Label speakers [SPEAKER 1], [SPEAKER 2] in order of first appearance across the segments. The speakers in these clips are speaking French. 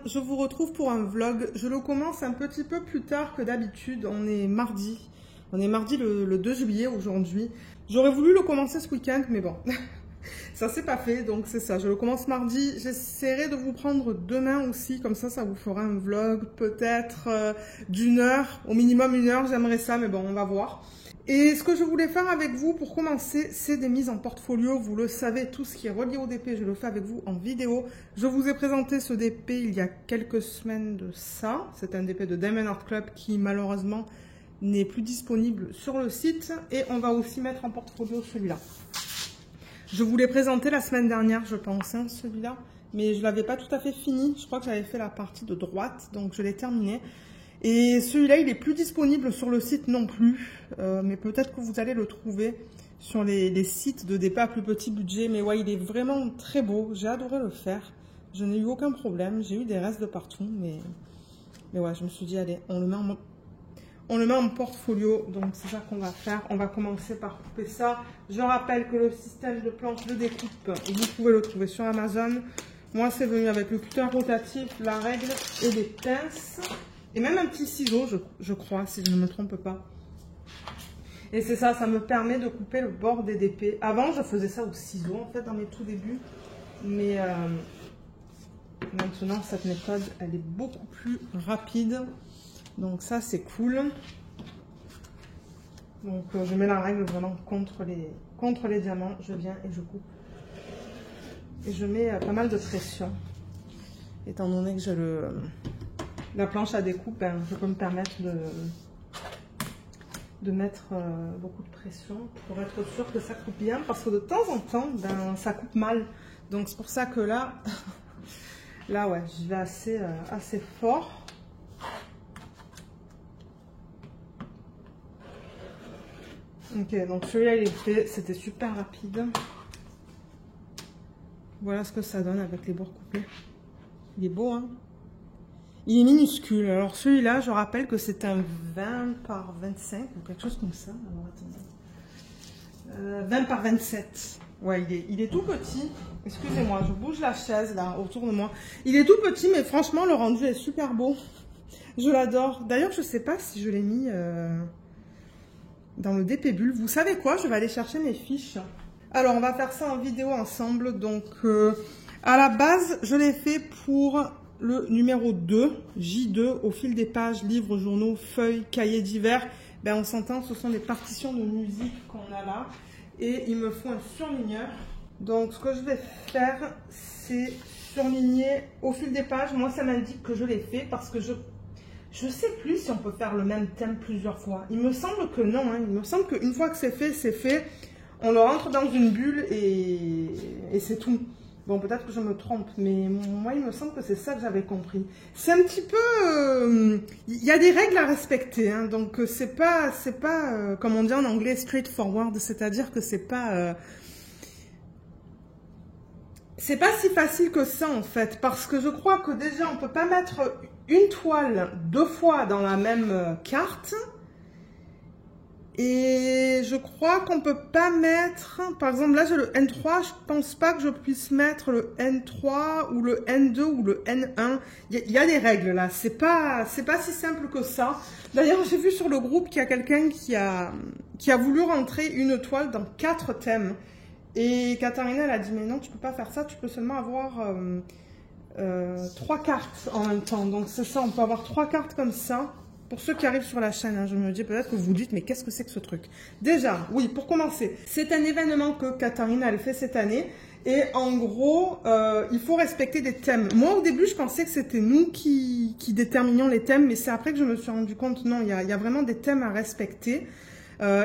[SPEAKER 1] je vous retrouve pour un vlog. Je le commence un petit peu plus tard que d'habitude. On est mardi. On est mardi le 2 juillet aujourd'hui. J'aurais voulu le commencer ce week-end, mais bon, ça s'est pas fait. Donc c'est ça, je le commence mardi. J'essaierai de vous prendre demain aussi. Comme ça vous fera un vlog peut-être d'une heure. Au minimum 1 heure, j'aimerais ça, mais bon, on va voir. Et ce que je voulais faire avec vous pour commencer, c'est des mises en portfolio. Vous le savez, tout ce qui est relié au DP, je le fais avec vous en vidéo. Je vous ai présenté ce DP il y a quelques semaines de ça. C'est un DP de Diamond Art Club qui malheureusement n'est plus disponible sur le site. Et on va aussi mettre en portfolio celui-là. Je vous l'ai présenté la semaine dernière, je pense, hein, celui-là. Mais je ne l'avais pas tout à fait fini. Je crois que j'avais fait la partie de droite, donc je l'ai terminé. Et celui-là, il n'est plus disponible sur le site non plus, mais peut-être que vous allez le trouver sur les sites de DP à plus petit budget. Mais ouais, il est vraiment très beau, j'ai adoré le faire, je n'ai eu aucun problème, j'ai eu des restes de partout, mais ouais, je me suis dit, allez, on le met en portfolio, donc c'est ça qu'on va faire. On va commencer par couper ça. Je rappelle que le système de planche de découpe, vous pouvez le trouver sur Amazon. Moi, c'est venu avec le cutter rotatif, la règle et des pinces. Et même un petit ciseau, je crois, si je ne me trompe pas. Et c'est ça, ça me permet de couper le bord des DP. Avant, je faisais ça au ciseau, en fait, dans mes tout débuts. Mais maintenant, cette méthode, elle est beaucoup plus rapide. Donc ça, c'est cool. Donc, je mets la règle vraiment contre les diamants. Je viens et je coupe. Et je mets pas mal de pression. Étant donné que j'ai la planche à découpe, ben, je peux me permettre de mettre beaucoup de pression pour être sûr que ça coupe bien, parce que de temps en temps, ben, ça coupe mal. Donc c'est pour ça que là, ouais, je vais assez fort. Ok, donc celui-là il est fait, c'était super rapide. Voilà ce que ça donne avec les bords coupés. Il est beau, hein? Il est minuscule. Alors celui-là, je rappelle que c'est un 20 par 25 ou quelque chose comme ça. Alors attendez. 20 par 27. Ouais, il est tout petit. Excusez-moi, je bouge la chaise là autour de moi. Il est tout petit, mais franchement, le rendu est super beau. Je l'adore. D'ailleurs, je sais pas si je l'ai mis dans le DP Bulle. Vous savez quoi? Je vais aller chercher mes fiches. Alors, on va faire ça en vidéo ensemble. Donc, à la base, je l'ai fait pour le numéro 2, J2, au fil des pages, livres, journaux, feuilles, cahiers divers. Ben, on s'entend, ce sont des partitions de musique qu'on a là. Et il me faut un surligneur. Donc, ce que je vais faire, c'est surligner au fil des pages. Moi, ça m'indique que je l'ai fait parce que je sais plus si on peut faire le même thème plusieurs fois. Il me semble que non. Hein. Il me semble qu'une fois que c'est fait, c'est fait. On le rentre dans une bulle et c'est tout. Bon, peut-être que je me trompe, mais moi, il me semble que c'est ça que j'avais compris. C'est un petit peu... Il y a des règles à respecter, hein, donc c'est pas comme on dit en anglais, straightforward, c'est-à-dire que c'est pas si facile que ça, en fait, parce que je crois que déjà, on peut pas mettre une toile 2 fois dans la même carte. Et je crois qu'on peut pas mettre, par exemple là j'ai le N3, je pense pas que je puisse mettre le N3 ou le N2 ou le N1. Il y a des règles là, c'est pas si simple que ça. D'ailleurs j'ai vu sur le groupe qu'il y a quelqu'un qui a voulu rentrer une toile dans 4 thèmes. Et Katharina elle a dit mais non tu peux pas faire ça, tu peux seulement avoir 3 cartes en même temps. Donc c'est ça, on peut avoir 3 cartes comme ça. Pour ceux qui arrivent sur la chaîne, hein, je me dis peut-être que vous vous dites, mais qu'est-ce que c'est que ce truc? Déjà, oui, pour commencer, c'est un événement que Katharina elle fait cette année. Et en gros, il faut respecter des thèmes. Moi, au début, je pensais que c'était nous qui déterminions les thèmes. Mais c'est après que je me suis rendu compte, non, il y a vraiment des thèmes à respecter.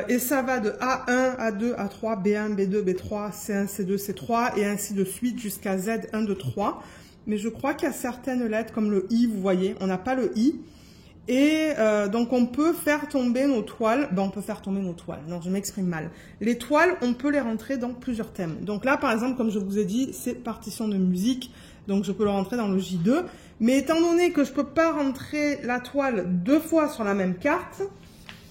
[SPEAKER 1] Et ça va de A1, A2, A3, B1, B2, B3, C1, C2, C3, et ainsi de suite jusqu'à Z1, 2, 3. Mais je crois qu'il y a certaines lettres, comme le I, vous voyez, on n'a pas le I. Et donc, on peut faire tomber nos toiles. Ben, on peut faire tomber nos toiles. Non, je m'exprime mal. Les toiles, on peut les rentrer dans plusieurs thèmes. Donc là, par exemple, comme je vous ai dit, c'est partition de musique. Donc, je peux le rentrer dans le J2. Mais étant donné que je ne peux pas rentrer la toile 2 fois sur la même carte,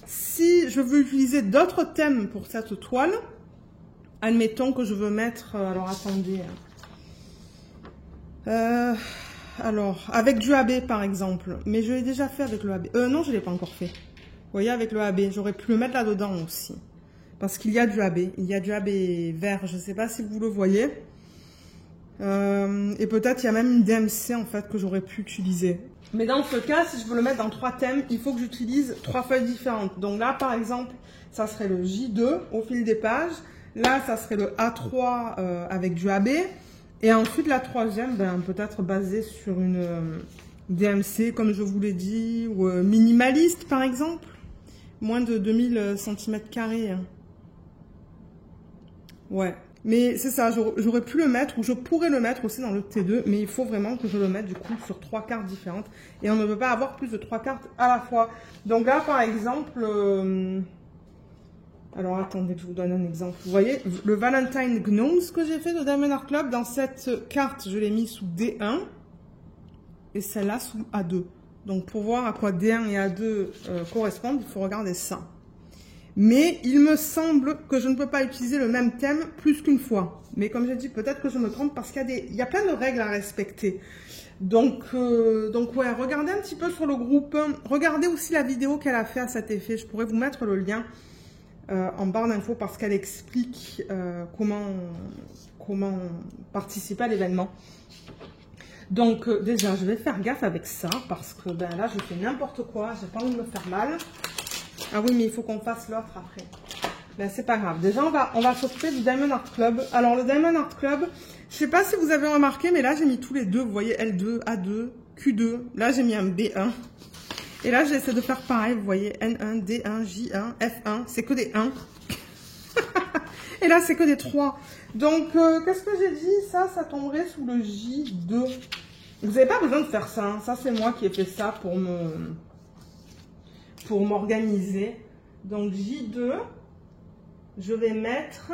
[SPEAKER 1] si je veux utiliser d'autres thèmes pour cette toile, admettons que je veux mettre... alors, attendez... Alors, avec du AB par exemple. Mais je l'ai déjà fait avec le AB. Non, je ne l'ai pas encore fait. Vous voyez, avec le AB. J'aurais pu le mettre là-dedans aussi. Parce qu'il y a du AB. Il y a du AB vert. Je ne sais pas si vous le voyez. Et peut-être il y a même une DMC en fait que j'aurais pu utiliser. Mais dans ce cas, si je veux le mettre dans 3 thèmes, il faut que j'utilise 3 feuilles différentes. Donc là, par exemple, ça serait le J2 au fil des pages. Là, ça serait le A3 avec du AB. Et ensuite, la troisième, ben, peut-être basée sur une DMC, comme je vous l'ai dit, ou minimaliste, par exemple. Moins de 2000 cm². Ouais. Mais c'est ça, j'aurais pu le mettre, ou je pourrais le mettre aussi dans le T2, mais il faut vraiment que je le mette du coup sur 3 cartes différentes. Et on ne peut pas avoir plus de 3 cartes à la fois. Donc là, par exemple, alors attendez que je vous donne un exemple. Vous voyez, le Valentine Gnomes que j'ai fait de Diamond Art Club, dans cette carte, je l'ai mis sous D1, et celle-là sous A2. Donc pour voir à quoi D1 et A2 correspondent, il faut regarder ça. Mais il me semble que je ne peux pas utiliser le même thème plus qu'une fois. Mais comme j'ai dit, peut-être que je me trompe parce qu'il y a plein de règles à respecter. Donc ouais, regardez un petit peu sur le groupe. Regardez aussi la vidéo qu'elle a fait à cet effet. Je pourrais vous mettre le lien en barre d'infos parce qu'elle explique comment participer à l'événement. Donc déjà, je vais faire gaffe avec ça parce que ben, là, je fais n'importe quoi. J'ai pas envie de me faire mal. Ah oui, mais il faut qu'on fasse l'autre après. Ben, c'est pas grave. Déjà, on va s'occuper du Diamond Art Club. Alors, le Diamond Art Club, je sais pas si vous avez remarqué, mais là, j'ai mis tous les deux. Vous voyez, L2, A2, Q2. Là, j'ai mis un B1. Et là, j'essaie de faire pareil. Vous voyez, N1, D1, J1, F1. C'est que des 1. Et là, c'est que des 3. Donc, qu'est-ce que j'ai dit? Ça tomberait sous le J2. Vous n'avez pas besoin de faire ça. Hein. Ça, c'est moi qui ai fait ça pour m'organiser. Donc J2, je vais mettre,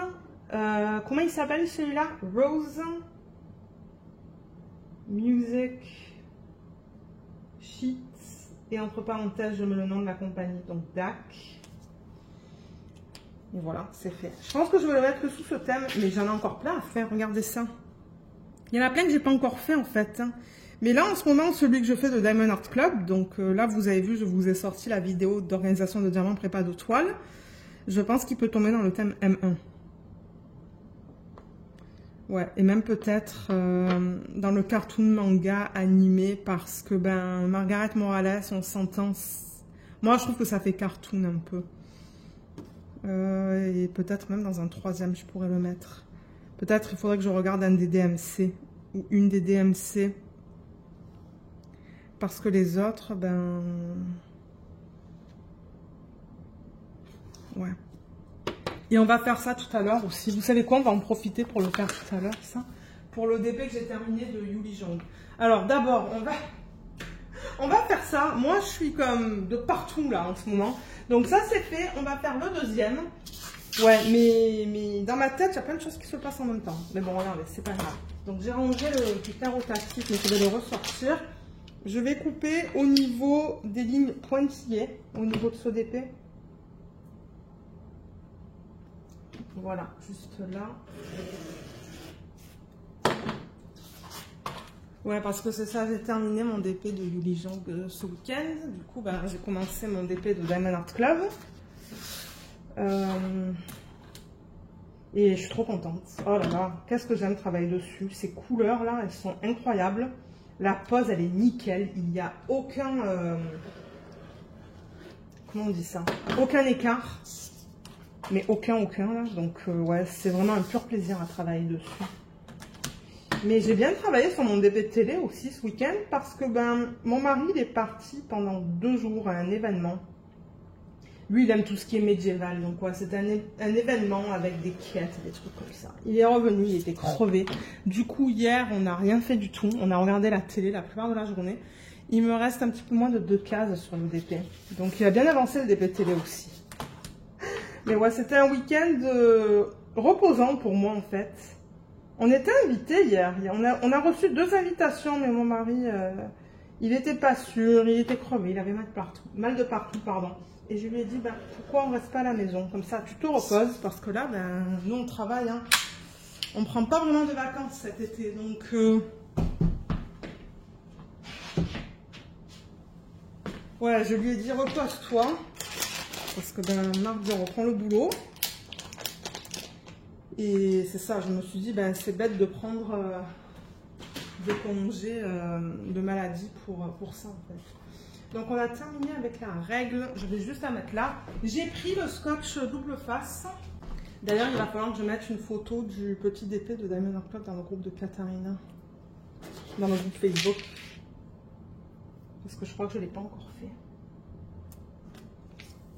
[SPEAKER 1] comment il s'appelle celui-là? Rose Music Sheets, et entre parenthèses, je mets le nom de la compagnie, donc DAC. Et voilà, c'est fait. Je pense que je vais le mettre que sous ce thème, mais j'en ai encore plein à faire, regardez ça. Il y en a plein que j'ai pas encore fait en fait. Hein. Mais là, en ce moment, celui que je fais de Diamond Art Club, donc là, vous avez vu, je vous ai sorti la vidéo d'organisation de diamants prépa de toile. Je pense qu'il peut tomber dans le thème M1. Ouais, et même peut-être dans le cartoon manga animé, parce que, ben, Margaret Morales, on s'entend... Moi, je trouve que ça fait cartoon un peu. Et peut-être même dans un troisième, je pourrais le mettre. Peut-être il faudrait que je regarde un des DMC, ou une des DMC. Parce que les autres, ben... Ouais. Et on va faire ça tout à l'heure aussi. Vous savez quoi? On va en profiter pour le faire tout à l'heure, ça. Pour le DP que j'ai terminé de Yuli Jong. Alors, d'abord, on va faire ça. Moi, je suis comme de partout, là, en ce moment. Donc, ça, c'est fait. On va faire le deuxième. Ouais, mais dans ma tête, il y a plein de choses qui se passent en même temps. Mais bon, regardez, c'est pas grave. Donc, j'ai rangé le putain rotatif, mais je vais le ressortir. Je vais couper au niveau des lignes pointillées, au niveau de ce DP. Voilà, juste là. Ouais, parce que c'est ça, j'ai terminé mon DP de Yuli Jong ce week-end. Du coup, ben, j'ai commencé mon DP de Diamond Art Club. Et je suis trop contente. Oh là là, qu'est-ce que j'aime travailler dessus. Ces couleurs là, elles sont incroyables. La pose, elle est nickel. Il n'y a aucun... comment on dit ça? Aucun écart. Mais aucun là. Donc ouais, c'est vraiment un pur plaisir à travailler dessus. Mais j'ai bien travaillé sur mon DP de télé aussi ce week-end. Parce que ben, mon mari, il est parti pendant 2 jours à un événement. Lui, il aime tout ce qui est médiéval. Donc, ouais, c'est un événement avec des quêtes, des trucs comme ça. Il est revenu, il était crevé. Du coup, hier, on n'a rien fait du tout. On a regardé la télé la plupart de la journée. Il me reste un petit peu moins de 2 cases sur le DP. Donc, il a bien avancé le DP télé aussi. Mais ouais, c'était un week-end reposant pour moi, en fait. On était invités hier. On a reçu 2 invitations, mais mon mari, il n'était pas sûr. Il était crevé. Il avait mal de partout, pardon. Et je lui ai dit, ben, pourquoi on ne reste pas à la maison? Comme ça, tu te reposes, parce que là, ben, nous, on travaille. Hein. On ne prend pas vraiment de vacances cet été. Donc, Ouais, je lui ai dit repose-toi. Parce que ben, mardi, on reprend le boulot. Et c'est ça, je me suis dit, ben, c'est bête de prendre des congés de maladie pour ça en fait. Donc on a terminé avec la règle, je vais juste la mettre là. J'ai pris le scotch double face. D'ailleurs, il va falloir que je mette une photo du petit DP de Diamond Art Club dans le groupe de Katharina. Dans le groupe Facebook. Parce que je crois que je ne l'ai pas encore fait.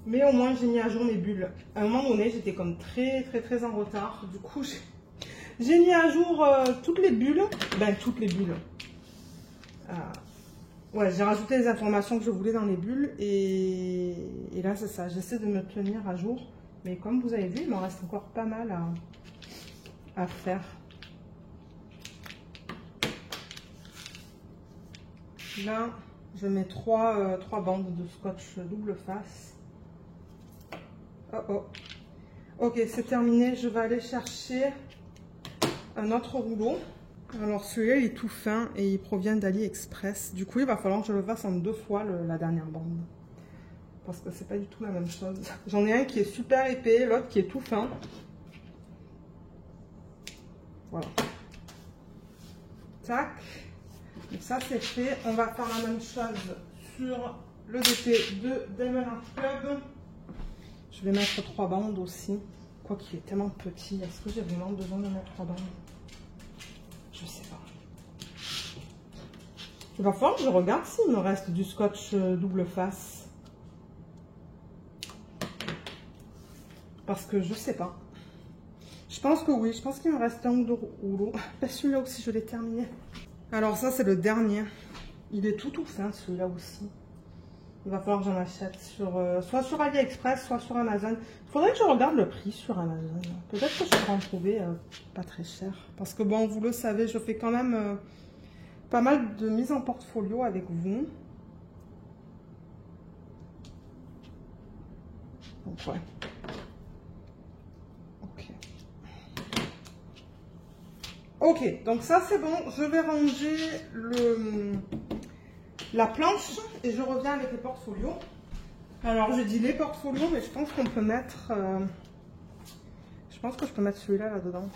[SPEAKER 1] Mais au moins, j'ai mis à jour mes bulles. À un moment donné, j'étais comme très en retard. Du coup, j'ai mis à jour toutes les bulles. Ben, toutes les bulles. Ouais, j'ai rajouté les informations que je voulais dans les bulles. Et là, c'est ça. J'essaie de me tenir à jour. Mais comme vous avez vu, il m'en reste encore pas mal à faire. Là, je mets trois bandes de scotch double face. Oh. Ok, c'est terminé. Je vais aller chercher un autre rouleau. Alors celui-là, il est tout fin et il provient d'AliExpress. Du coup, il va falloir que je le fasse en 2 fois la dernière bande. Parce que c'est pas du tout la même chose. J'en ai un qui est super épais, l'autre qui est tout fin. Voilà. Tac. Donc ça c'est fait. On va faire la même chose sur le DP de Diamond Art Club. Je vais mettre 3 bandes aussi. Quoi qu'il est tellement petit. Est-ce que j'ai vraiment besoin de mettre 3 bandes? Je sais pas. Il va falloir que je regarde s'il me reste du scotch double face. Parce que je sais pas. Je pense que oui. Je pense qu'il me reste un ou 2 rouleaux. Celui-là aussi, je l'ai terminé. Alors ça, c'est le dernier. Il est tout fin, celui-là aussi. Il va falloir que j'en achète soit sur AliExpress, soit sur Amazon. Il faudrait que je regarde le prix sur Amazon. Peut-être que je pourrais en trouver pas très cher. Parce que bon, vous le savez, je fais quand même pas mal de mise en portfolio avec vous. Donc ouais. Ok, donc ça c'est bon. Je vais ranger la planche et je reviens avec les portfolios. Alors j'ai dit les portfolios, mais je pense qu'on peut mettre... je pense que je peux mettre celui-là là-dedans.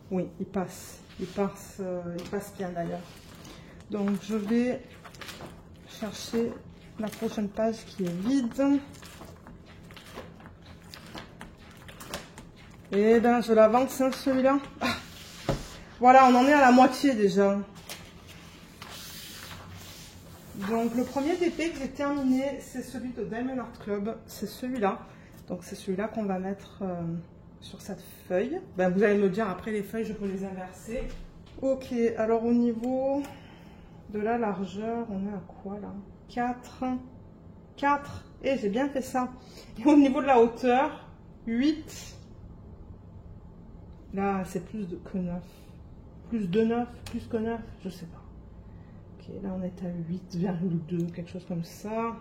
[SPEAKER 1] Oui, il passe. Il passe bien d'ailleurs. Donc je vais chercher la prochaine page qui est vide. Et ben je l'avance hein, celui-là. Voilà, on en est à la moitié déjà. Donc le premier DP que j'ai terminé, c'est celui de Diamond Art Club. C'est celui-là. Donc c'est celui-là qu'on va mettre sur cette feuille. Ben, vous allez me dire après les feuilles, je peux les inverser. Ok, alors au niveau de la largeur, on est à quoi là? 4. Et j'ai bien fait ça. Et au niveau de la hauteur, 8. Là, c'est plus que 9. Plus de 9, plus que 9, je sais pas. Ok, là on est à 8,2, quelque chose comme ça.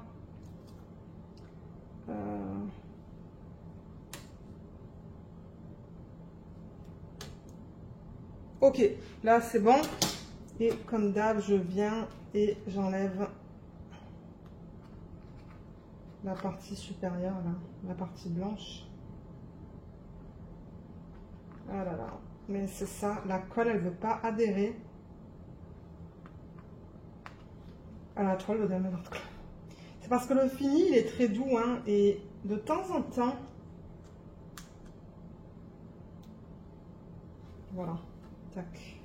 [SPEAKER 1] Ok, là c'est bon. Et comme d'hab, je viens et j'enlève la partie supérieure, là, la partie blanche. Ah là là. Mais c'est ça, la colle, elle veut pas adhérer à la toile de Diamond Art Club. C'est parce que le fini, il est très doux, hein, et de temps en temps, voilà, tac.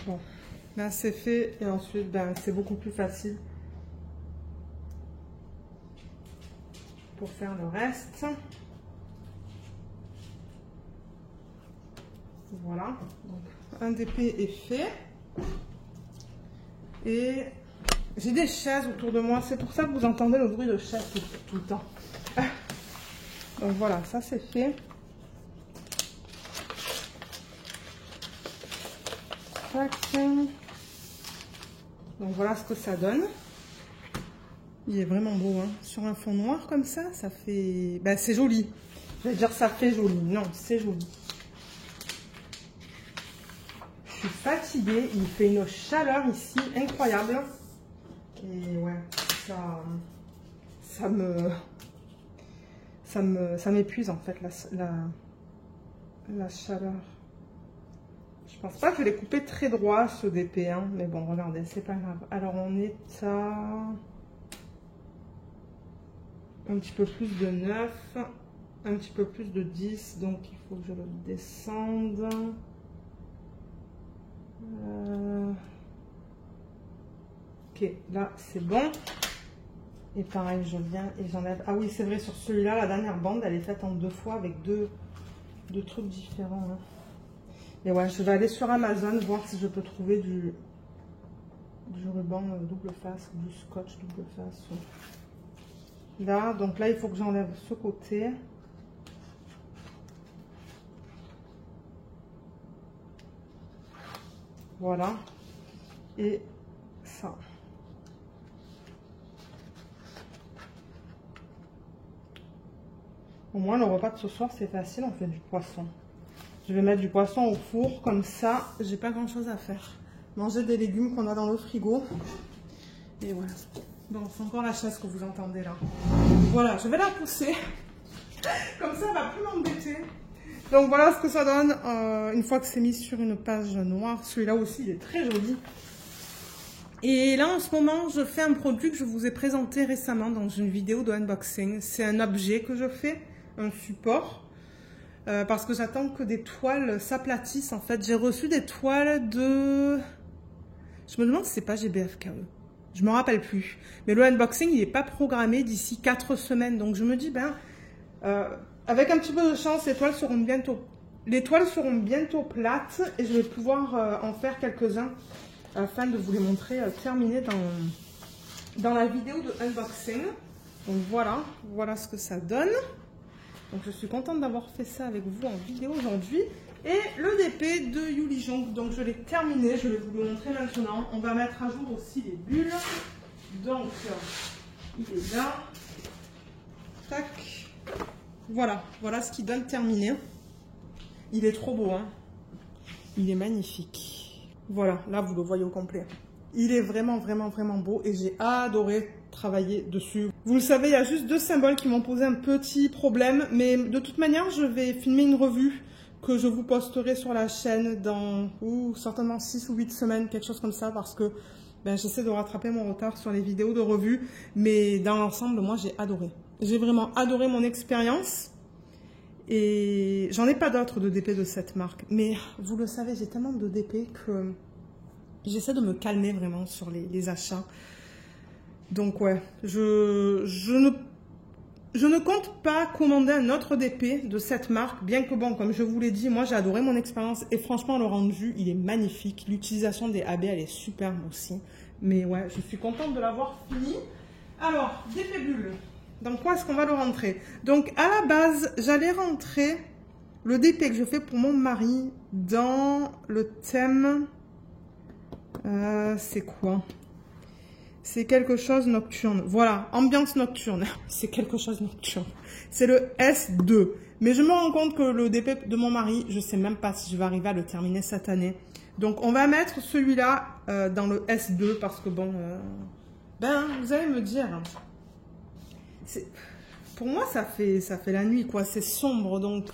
[SPEAKER 1] Bon, là c'est fait, et ensuite, ben, c'est beaucoup plus facile pour faire le reste. Voilà, donc un DP est fait. Et j'ai des chaises autour de moi, c'est pour ça que vous entendez le bruit de chaises tout le temps. Donc voilà, ça c'est fait. Tac. Donc voilà ce que ça donne. Il est vraiment beau, hein. Sur un fond noir comme ça fait... Ben, c'est joli. Je vais dire ça fait joli. Non, c'est joli. suis fatiguée. Il fait une chaleur ici incroyable. Et ouais, ça m'épuise en fait la chaleur. Je pense pas que je l'ai coupé très droit ce DP, hein, mais bon, regardez, c'est pas grave. Alors on est à un petit peu plus de 9, un petit peu plus de 10, donc il faut que je le descende. Ok, là c'est bon. Et pareil, je viens et j'enlève. Ah oui, c'est vrai, sur celui-là, la dernière bande, elle est faite en 2 fois avec deux trucs différents. Hein. Et ouais, je vais aller sur Amazon voir si je peux trouver du ruban double face, du scotch double face. Là, donc là, il faut que j'enlève ce côté. Voilà. Et ça. Au moins, le repas de ce soir, c'est facile, on fait du poisson. Je vais mettre du poisson au four, comme ça, j'ai pas grand chose à faire. Manger des légumes qu'on a dans le frigo. Et voilà. Bon, c'est encore la chaise que vous entendez là. Voilà, je vais la pousser. Comme ça, elle va plus m'embêter. Donc voilà ce que ça donne une fois que c'est mis sur une page noire. Celui-là aussi, il est très joli. Et là, en ce moment, je fais un produit que je vous ai présenté récemment dans une vidéo de unboxing. C'est un objet que je fais, un support. Parce que j'attends que des toiles s'aplatissent. En fait, j'ai reçu des toiles de... Je me demande si c'est pas GBFKE. Je me rappelle plus. Mais le unboxing, il n'est pas programmé d'ici 4 semaines. Donc je me dis, ben, avec un petit peu de chance, les toiles seront bientôt plates. Et je vais pouvoir en faire quelques-uns afin de vous les montrer terminés dans la vidéo de unboxing. Donc voilà ce que ça donne. Donc je suis contente d'avoir fait ça avec vous en vidéo aujourd'hui. Et le DP de Yuli Jong, donc je l'ai terminé, je vais vous le montrer maintenant. On va mettre à jour aussi les bulles. Donc il est là. Tac. Voilà ce qu'il donne terminé. Il est trop beau, hein. Il est magnifique. Voilà, là vous le voyez au complet. Il est vraiment beau et j'ai adoré travailler dessus. Vous le savez, il y a juste 2 symboles qui m'ont posé un petit problème, mais de toute manière, je vais filmer une revue que je vous posterai sur la chaîne dans certainement 6 ou 8 semaines, quelque chose comme ça, parce que ben, j'essaie de rattraper mon retard sur les vidéos de revue, mais dans l'ensemble, moi, j'ai adoré. J'ai vraiment adoré mon expérience et j'en ai pas d'autres de DP de cette marque, mais vous le savez, j'ai tellement de DP que j'essaie de me calmer vraiment sur les achats. Donc ouais, je ne compte pas commander un autre DP de cette marque, bien que bon, comme je vous l'ai dit, moi j'ai adoré mon expérience et franchement le rendu, il est magnifique. L'utilisation des AB, elle est superbe aussi. Mais ouais, je suis contente de l'avoir fini. Alors, DP bulles, dans quoi est-ce qu'on va le rentrer? Donc à la base, j'allais rentrer le DP que je fais pour mon mari dans le thème... c'est quoi? C'est quelque chose nocturne. Voilà, ambiance nocturne. C'est quelque chose nocturne. C'est le S2. Mais je me rends compte que le DP de mon mari, je sais même pas si je vais arriver à le terminer cette année. Donc, on va mettre celui-là dans le S2 parce que bon... ben, vous allez me dire... Pour moi, ça fait la nuit, quoi. C'est sombre, donc...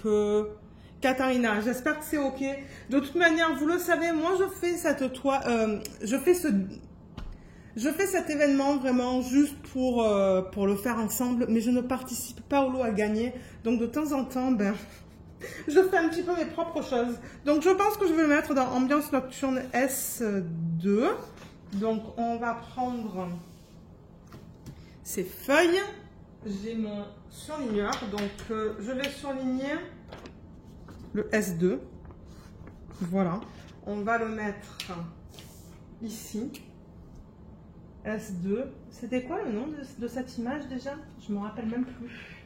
[SPEAKER 1] Katharina, j'espère que c'est ok. De toute manière, vous le savez, moi, je fais Je fais cet événement vraiment juste pour le faire ensemble, mais je ne participe pas au lot à gagner. Donc de temps en temps, ben, je fais un petit peu mes propres choses. Donc je pense que je vais le mettre dans Ambiance Nocturne S2. Donc on va prendre ces feuilles. J'ai mon surligneur, donc je vais surligner le S2. Voilà. On va le mettre ici. S2. C'était quoi le nom de cette image déjà? Je me rappelle même plus.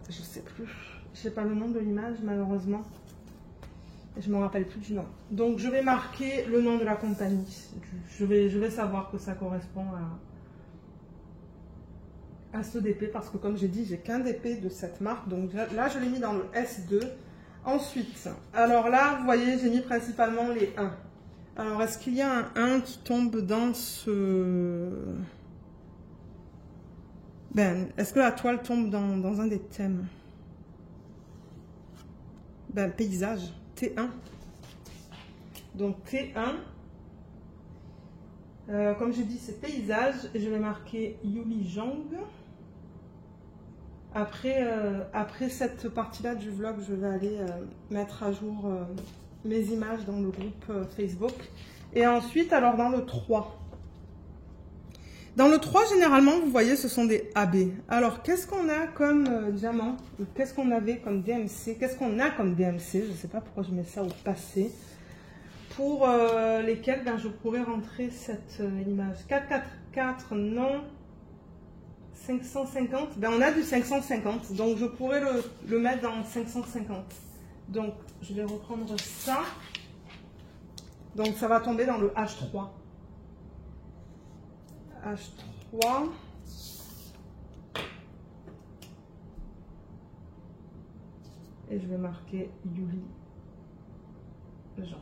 [SPEAKER 1] Je sais plus. Je sais pas le nom de l'image malheureusement. Je me rappelle plus du nom. Donc je vais marquer le nom de la compagnie. Je vais savoir que ça correspond à ce DP parce que comme j'ai dit, j'ai qu'un DP de cette marque. Donc là, je l'ai mis dans le S2. Ensuite, alors là, vous voyez, j'ai mis principalement les 1. Alors, est-ce qu'il y a un 1 qui tombe dans ce... Ben, est-ce que la toile tombe dans un des thèmes? Ben, paysage, T1. Donc, T1. Comme j'ai dit, c'est paysage. Et je vais marquer Yuli Jong. Après cette partie-là du vlog, je vais aller mettre à jour mes images dans le groupe Facebook. Et ensuite, alors dans le 3. Dans le 3, généralement, vous voyez, ce sont des AB. Alors, qu'est-ce qu'on a comme diamant? Qu'est-ce qu'on avait comme DMC? Qu'est-ce qu'on a comme DMC? Je ne sais pas pourquoi je mets ça au passé. Pour lesquels ben, je pourrais rentrer cette image. 444, non. 550, ben on a du 550, donc je pourrais le mettre dans 550. Donc, je vais reprendre ça. Donc, ça va tomber dans le H3. H3. Et je vais marquer Yuli Jong.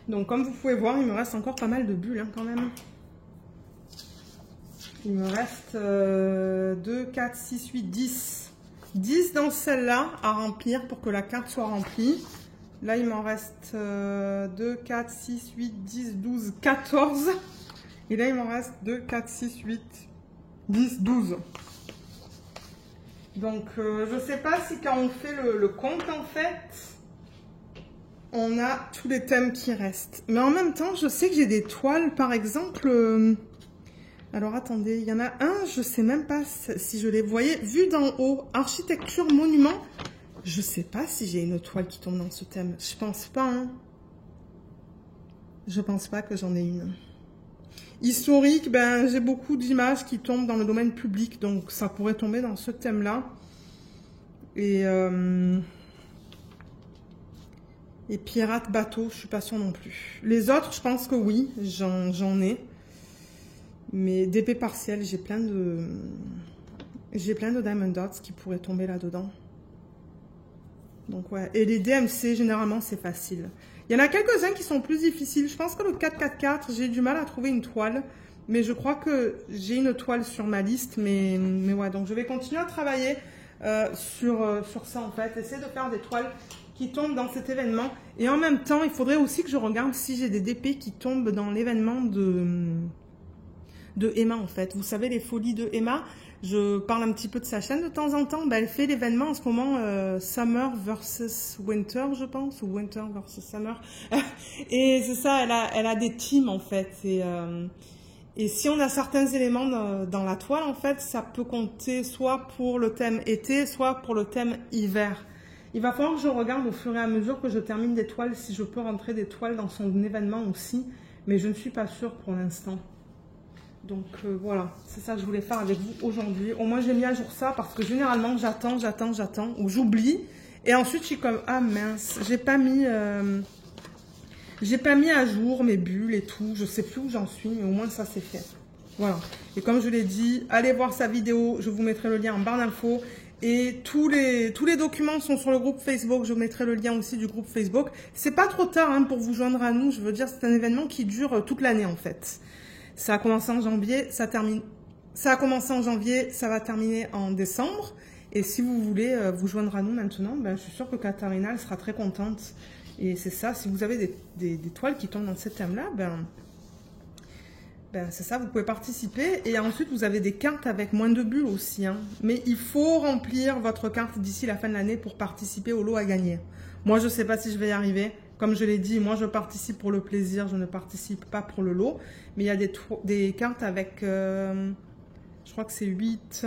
[SPEAKER 1] Donc, comme vous pouvez voir, il me reste encore pas mal de bulles hein, quand même. Il me reste 2, 4, 6, 8, 10. 10 dans celle-là à remplir pour que la carte soit remplie. Là, il m'en reste 2, 4, 6, 8, 10, 12, 14. Et là, il m'en reste 2, 4, 6, 8, 10, 12. Donc, je ne sais pas si quand on fait le compte, en fait, on a tous les thèmes qui restent. Mais en même temps, je sais que j'ai des toiles, par exemple... alors, attendez, il y en a un, je ne sais même pas si je les voyais. Vu d'en haut, architecture, monument, je ne sais pas si j'ai une toile qui tombe dans ce thème. Je pense pas, hein. Je pense pas que j'en ai une. Historique, ben, j'ai beaucoup d'images qui tombent dans le domaine public, donc ça pourrait tomber dans ce thème-là. Et pirate, bateau, je suis pas sûre non plus. Les autres, je pense que oui, j'en ai. Mais d'épée partielle, j'ai plein de diamond dots qui pourraient tomber là-dedans. Donc ouais, et les DMC, généralement, c'est facile. Il y en a quelques-uns qui sont plus difficiles. Je pense que le 444, j'ai du mal à trouver une toile. Mais je crois que j'ai une toile sur ma liste. Mais ouais, donc je vais continuer à travailler sur ça, en fait. Essayer de faire des toiles qui tombent dans cet événement. Et en même temps, il faudrait aussi que je regarde si j'ai des DP qui tombent dans l'événement de Emma, en fait. Vous savez, les folies de Emma, je parle un petit peu de sa chaîne de temps en temps. Ben, elle fait l'événement en ce moment Summer versus Winter, je pense, ou Winter versus Summer. Et c'est ça, elle a des teams, en fait. Et si on a certains éléments dans la toile, en fait, ça peut compter soit pour le thème été, soit pour le thème hiver. Il va falloir que je regarde au fur et à mesure que je termine des toiles, si je peux rentrer des toiles dans son événement aussi. Mais je ne suis pas sûre pour l'instant. Donc voilà, c'est ça que je voulais faire avec vous aujourd'hui. Au moins j'ai mis à jour ça parce que généralement j'attends, ou j'oublie. Et ensuite je suis comme, ah mince, j'ai pas mis à jour mes bulles et tout. Je sais plus où j'en suis, mais au moins ça c'est fait. Voilà. Et comme je l'ai dit, allez voir sa vidéo, je vous mettrai le lien en barre d'infos. Et tous les documents sont sur le groupe Facebook. Je vous mettrai le lien aussi du groupe Facebook. C'est pas trop tard hein, pour vous joindre à nous. Je veux dire, c'est un événement qui dure toute l'année en fait. Ça a commencé en janvier, ça a commencé en janvier, ça va terminer en décembre. Et si vous voulez vous joindre à nous maintenant, ben, je suis sûre que Katharina elle sera très contente. Et c'est ça, si vous avez des toiles qui tombent dans ce thème-là, ben c'est ça, vous pouvez participer. Et ensuite, vous avez des cartes avec moins de bulles aussi. Hein. Mais il faut remplir votre carte d'ici la fin de l'année pour participer au lot à gagner. Moi, je ne sais pas si je vais y arriver. Comme je l'ai dit, moi, je participe pour le plaisir, je ne participe pas pour le lot. Mais il y a des cartes avec, je crois que c'est 8...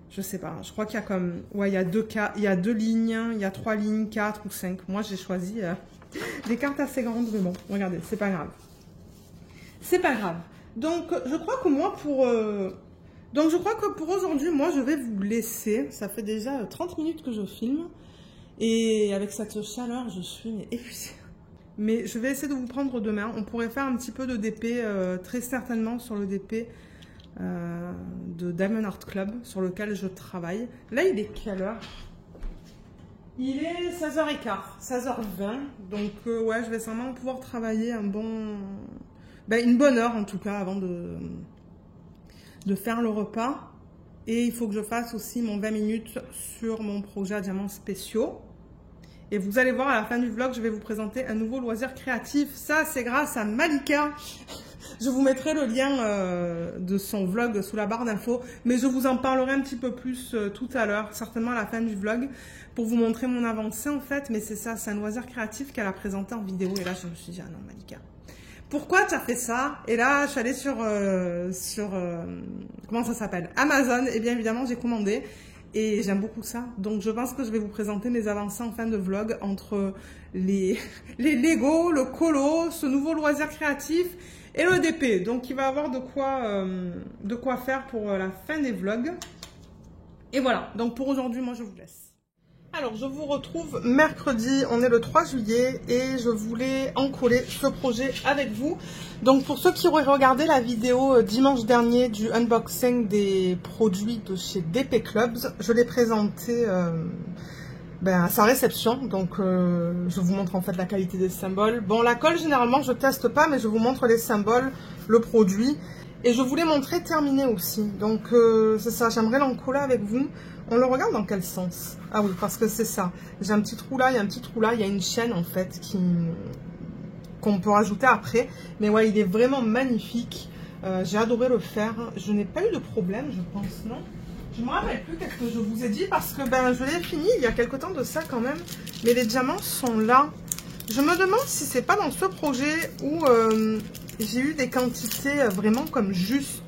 [SPEAKER 1] je sais pas, je crois qu'il y a comme... Ouais, il y a deux lignes, il y a 3 lignes, 4 ou 5. Moi, j'ai choisi des cartes assez grandes, mais bon, regardez, c'est pas grave. C'est pas grave. Donc, je crois que moi, pour aujourd'hui, moi, je vais vous laisser. Ça fait déjà 30 minutes que je filme. Et avec cette chaleur, je suis épuisée. mais je vais essayer de vous prendre demain. On pourrait faire un petit peu de DP, très certainement sur le DP de Diamond Art Club, sur lequel je travaille. Là, il est quelle heure? Il est 16h15, 16h20, donc ouais, je vais sûrement pouvoir travailler une bonne heure en tout cas avant de faire le repas. Et il faut que je fasse aussi mon 20 minutes sur mon projet à diamants spéciaux. Et vous allez voir à la fin du vlog, je vais vous présenter un nouveau loisir créatif. Ça, c'est grâce à Malika. Je vous mettrai le lien de son vlog sous la barre d'infos. Mais je vous en parlerai un petit peu plus tout à l'heure, certainement à la fin du vlog, pour vous montrer mon avancée en fait. Mais c'est ça, c'est un loisir créatif qu'elle a présenté en vidéo. Et là, je me suis dit, ah non, Malika, pourquoi tu as fait ça? Et là, je suis allée sur comment ça s'appelle? Amazon. Et bien évidemment, j'ai commandé. Et j'aime beaucoup ça. Donc, je pense que je vais vous présenter mes avancées en fin de vlog entre les Lego, le colo, ce nouveau loisir créatif et le DP. Donc, il va y avoir de quoi faire pour la fin des vlogs. Et voilà. Donc, pour aujourd'hui, moi, je vous laisse. Alors, je vous retrouve mercredi, on est le 3 juillet et je voulais encoller ce projet avec vous. Donc, pour ceux qui auraient regardé la vidéo dimanche dernier du unboxing des produits de chez DP Clubs, je l'ai présenté à sa réception. Donc, je vous montre en fait la qualité des symboles. Bon, la colle, généralement, je teste pas, mais je vous montre les symboles, le produit. Et je voulais montrer terminé aussi. Donc, c'est ça, j'aimerais l'encoller avec vous. On le regarde dans quel sens? Ah oui, parce que c'est ça. J'ai un petit trou là, il y a un petit trou là, il y a une chaîne en fait qu'on peut rajouter après. Mais ouais, il est vraiment magnifique. J'ai adoré le faire. Je n'ai pas eu de problème, je pense, non? Je ne me rappelle plus qu'est-ce que je vous ai dit parce que je l'ai fini il y a quelque temps de ça quand même. Mais les diamants sont là. Je me demande si c'est pas dans ce projet où j'ai eu des quantités vraiment comme juste.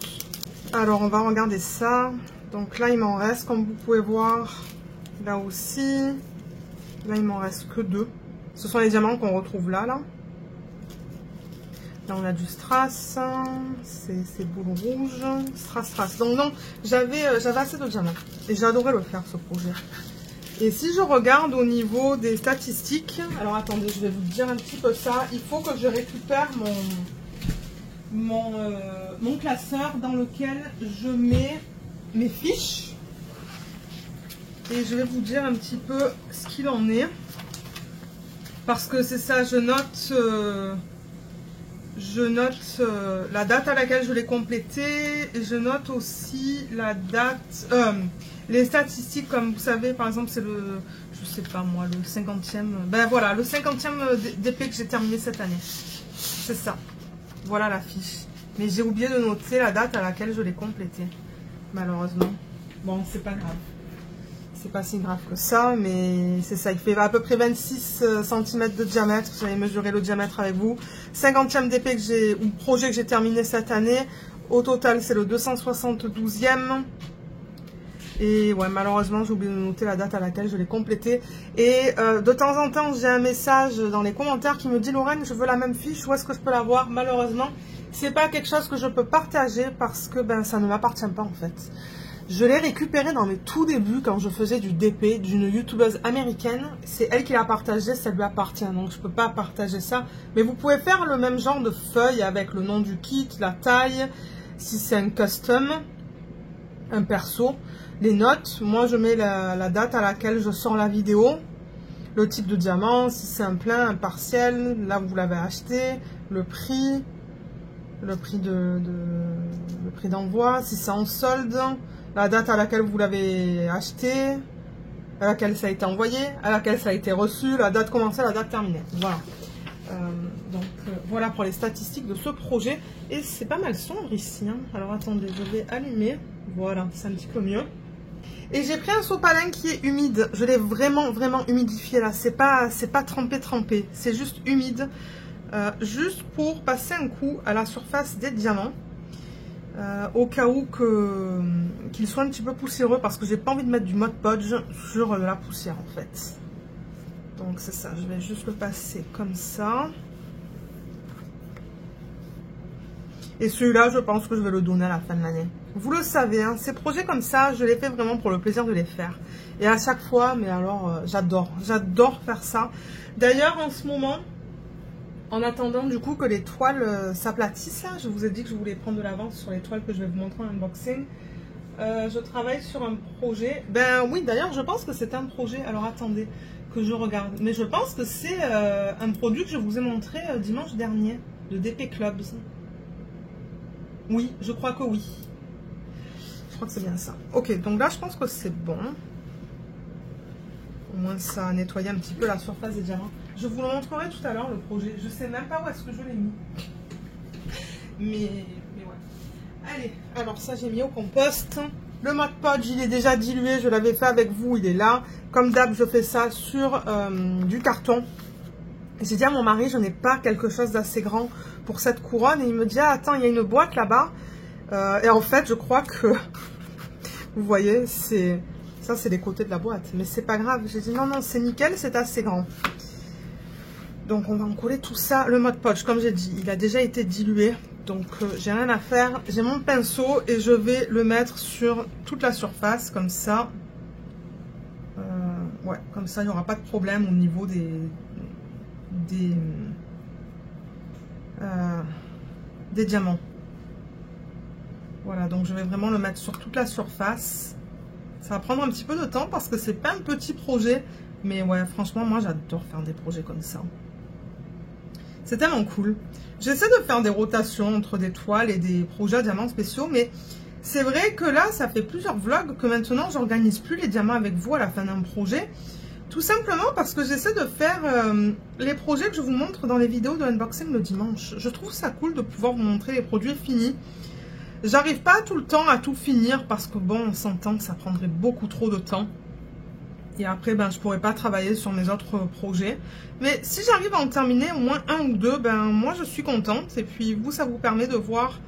[SPEAKER 1] Alors, on va regarder ça. Donc là, il m'en reste, comme vous pouvez voir, là aussi. Là, il m'en reste que 2. Ce sont les diamants qu'on retrouve là. Là, on a du strass, c'est boule rouge, strass. Donc non, j'avais assez de diamants. Et j'ai adoré le faire, ce projet. Et si je regarde au niveau des statistiques, alors attendez, je vais vous dire un petit peu ça. Il faut que je récupère mon classeur dans lequel je mets mes fiches et je vais vous dire un petit peu ce qu'il en est parce que c'est ça, je note la date à laquelle je l'ai complété et je note aussi la date, les statistiques comme vous savez, par exemple c'est le, je sais pas moi, le 50e, voilà, le 50e DP que j'ai terminé cette année, c'est ça, voilà la fiche, mais j'ai oublié de noter la date à laquelle je l'ai complété. Malheureusement, bon, c'est pas grave, c'est pas si grave que ça, mais c'est ça, il fait à peu près 26 cm de diamètre. J'avais mesuré le diamètre avec vous. 50e DP ou projet que j'ai terminé cette année. Au total, c'est le 272e. Et ouais, malheureusement, j'ai oublié de noter la date à laquelle je l'ai complété. Et de temps en temps, j'ai un message dans les commentaires qui me dit: Lorraine, je veux la même fiche, où est-ce que je peux l'avoir? Malheureusement, c'est pas quelque chose que je peux partager parce que ça ne m'appartient pas en fait. Je l'ai récupéré dans mes tout débuts quand je faisais du DP d'une youtubeuse américaine. C'est elle qui l'a partagé, ça lui appartient, donc je peux pas partager ça. Mais vous pouvez faire le même genre de feuille avec le nom du kit, la taille, si c'est un custom, un perso, les notes. Moi je mets la date à laquelle je sors la vidéo, le type de diamant, si c'est un plein, un partiel, là vous l'avez acheté, le prix d'envoi, si c'est en solde, la date à laquelle vous l'avez acheté, à laquelle ça a été envoyé, à laquelle ça a été reçu, la date commencée, la date terminée. Voilà. Voilà pour les statistiques de ce projet. Et c'est pas mal sombre ici, hein. Alors attendez, je vais allumer. Voilà, c'est un petit peu mieux. Et j'ai pris un sopalin qui est humide. Je l'ai vraiment humidifié là. C'est pas trempé. C'est juste humide. Juste pour passer un coup à la surface des diamants. Au cas où qu'ils soient un petit peu poussiéreux, parce que j'ai pas envie de mettre du Mod Podge sur la poussière en fait. Donc c'est ça, je vais juste le passer comme ça. Et celui-là, je pense que je vais le donner à la fin de l'année. Vous le savez, hein, ces projets comme ça, je les fais vraiment pour le plaisir de les faire. Et à chaque fois, mais alors, j'adore faire ça. D'ailleurs, en ce moment, En attendant du coup que les toiles s'aplatissent, je vous ai dit que je voulais prendre de l'avance sur les toiles que je vais vous montrer en unboxing. Je travaille sur un projet. Ben oui, d'ailleurs, je pense que c'est un projet. Alors attendez, que je regarde. Mais je pense que c'est un produit que je vous ai montré dimanche dernier, de DP Clubs. Oui, je crois que oui. Je crois que c'est bien ça. Ok, donc là, je pense que c'est bon. Au moins, ça a nettoyé un petit peu la surface des diamants. Je vous le montrerai tout à l'heure, le projet. Je sais même pas où est-ce que je l'ai mis. Mais ouais. Allez, alors ça, j'ai mis au compost. Le Mod Podge, il est déjà dilué. Je l'avais fait avec vous, il est là. Comme d'hab, je fais ça sur du carton. J'ai dit à mon mari, je n'ai pas quelque chose d'assez grand pour cette couronne. Et il me dit, ah, attends, il y a une boîte là-bas. Et en fait, je crois que... Vous voyez, ça, c'est les côtés de la boîte. Mais c'est pas grave. J'ai dit, non, non, c'est nickel, c'est assez grand. Donc, on va en coller tout ça. Le Mod Podge, comme j'ai dit, il a déjà été dilué. Donc, j'ai rien à faire. J'ai mon pinceau et je vais le mettre sur toute la surface, comme ça. Ouais, comme ça, il n'y aura pas de problème au niveau des diamants. Voilà, donc je vais vraiment le mettre sur toute la surface. Ça va prendre un petit peu de temps parce que c'est pas un petit projet. Mais ouais, franchement, moi, j'adore faire des projets comme ça. C'est tellement cool. J'essaie de faire des rotations entre des toiles et des projets à diamants spéciaux, mais c'est vrai que là, ça fait plusieurs vlogs que maintenant, j'organise plus les diamants avec vous à la fin d'un projet. Tout simplement parce que j'essaie de faire les projets que je vous montre dans les vidéos de unboxing le dimanche. Je trouve ça cool de pouvoir vous montrer les produits finis. J'arrive pas tout le temps à tout finir parce que bon, on s'entend que ça prendrait beaucoup trop de temps. Et après, ben, je pourrais pas travailler sur mes autres projets. Mais si j'arrive à en terminer au moins un ou deux, ben, moi, je suis contente. Et puis, vous, ça vous permet de voir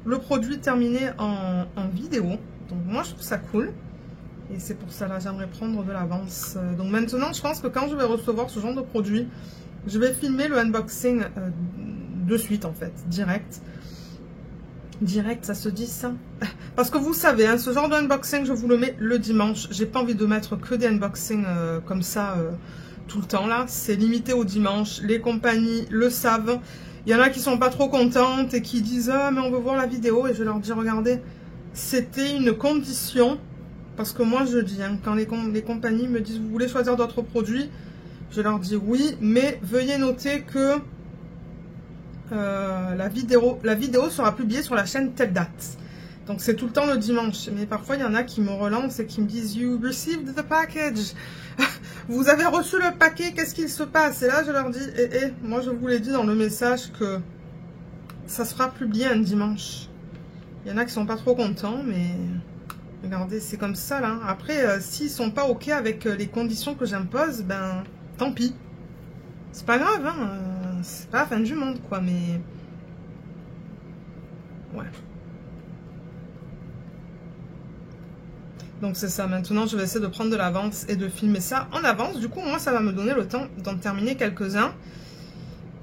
[SPEAKER 1] le produit terminé en vidéo. Donc, moi, je trouve ça cool. Et c'est pour ça, là, j'aimerais prendre de l'avance. Donc, maintenant, je pense que quand je vais recevoir ce genre de produit, je vais filmer le unboxing de suite, en fait, direct. Direct, ça se dit ça? Parce que vous savez, hein, ce genre d'unboxing, je vous le mets le dimanche. J'ai pas envie de mettre que des unboxings comme ça tout le temps là. C'est limité au dimanche. Les compagnies le savent. Il y en a qui sont pas trop contentes et qui disent ah mais on veut voir la vidéo. Et je leur dis regardez, c'était une condition. Parce que moi je dis, hein, quand les compagnies me disent vous voulez choisir d'autres produits, je leur dis oui, mais veuillez noter que la vidéo sera publiée sur la chaîne telle date. Donc c'est tout le temps le dimanche. Mais parfois il y en a qui me relancent et qui me disent you received the package. Vous avez reçu le paquet, qu'est-ce qu'il se passe? Et là je leur dis moi je vous l'ai dit dans le message que ça sera publié un dimanche. Il y en a qui sont pas trop contents, mais regardez, c'est comme ça là. Après, s'ils sont pas ok avec les conditions que j'impose, ben tant pis. C'est pas grave, hein. C'est pas la fin du monde, quoi, mais... Ouais. Donc c'est ça, maintenant je vais essayer de prendre de l'avance et de filmer ça en avance. Du coup, moi, ça va me donner le temps d'en terminer quelques-uns.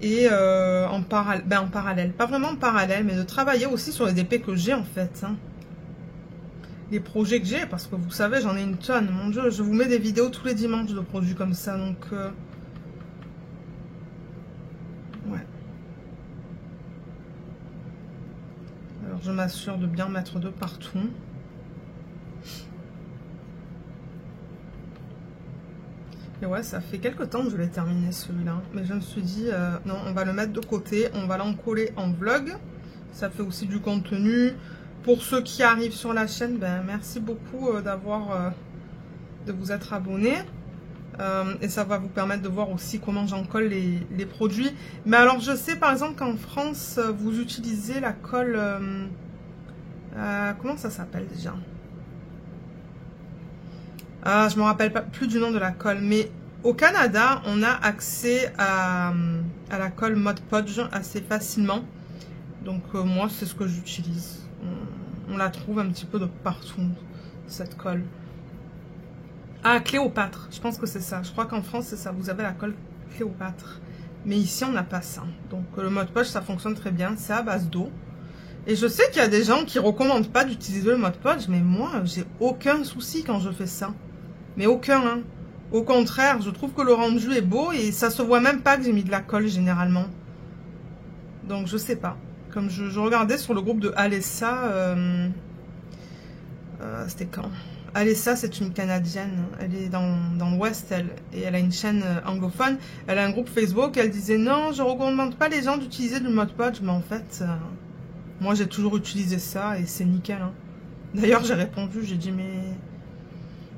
[SPEAKER 1] Et en parallèle, pas vraiment en parallèle, mais de travailler aussi sur les DP que j'ai, en fait, hein. Les projets que j'ai, parce que vous savez, j'en ai une tonne. Mon Dieu, je vous mets des vidéos tous les dimanches de produits comme ça, donc... Ouais. Alors, je m'assure de bien mettre de partout. Et ouais, ça fait quelques temps que je l'ai terminé celui-là. Mais je me suis dit, non, on va le mettre de côté. On va l'encoller en vlog. Ça fait aussi du contenu. Pour ceux qui arrivent sur la chaîne, ben, merci beaucoup de vous être abonnés. Et ça va vous permettre de voir aussi comment j'en colle les produits. Mais alors je sais par exemple qu'en France vous utilisez la colle comment ça s'appelle déjà? Je me rappelle pas plus du nom de la colle, mais au Canada on a accès à la colle Mod Podge assez facilement. Donc moi c'est ce que j'utilise. On la trouve un petit peu de partout, cette colle. Ah, Cléopâtre, je pense que c'est ça. Je crois qu'en France, c'est ça. Vous avez la colle Cléopâtre. Mais ici, on n'a pas ça. Donc, le Mod Podge, ça fonctionne très bien. C'est à base d'eau. Et je sais qu'il y a des gens qui ne recommandent pas d'utiliser le Mod Podge. Mais moi, j'ai aucun souci quand je fais ça. Mais aucun, hein. Au contraire, je trouve que le rendu est beau. Et ça se voit même pas que j'ai mis de la colle, généralement. Donc je sais pas. Comme je regardais sur le groupe de Alessa, c'était quand? Alessa, c'est une Canadienne, elle est dans l'Ouest, elle, et elle a une chaîne anglophone, elle a un groupe Facebook, elle disait non, je ne recommande pas les gens d'utiliser du Mod Podge, mais en fait, moi j'ai toujours utilisé ça et c'est nickel. Hein. D'ailleurs, j'ai répondu, j'ai dit mais...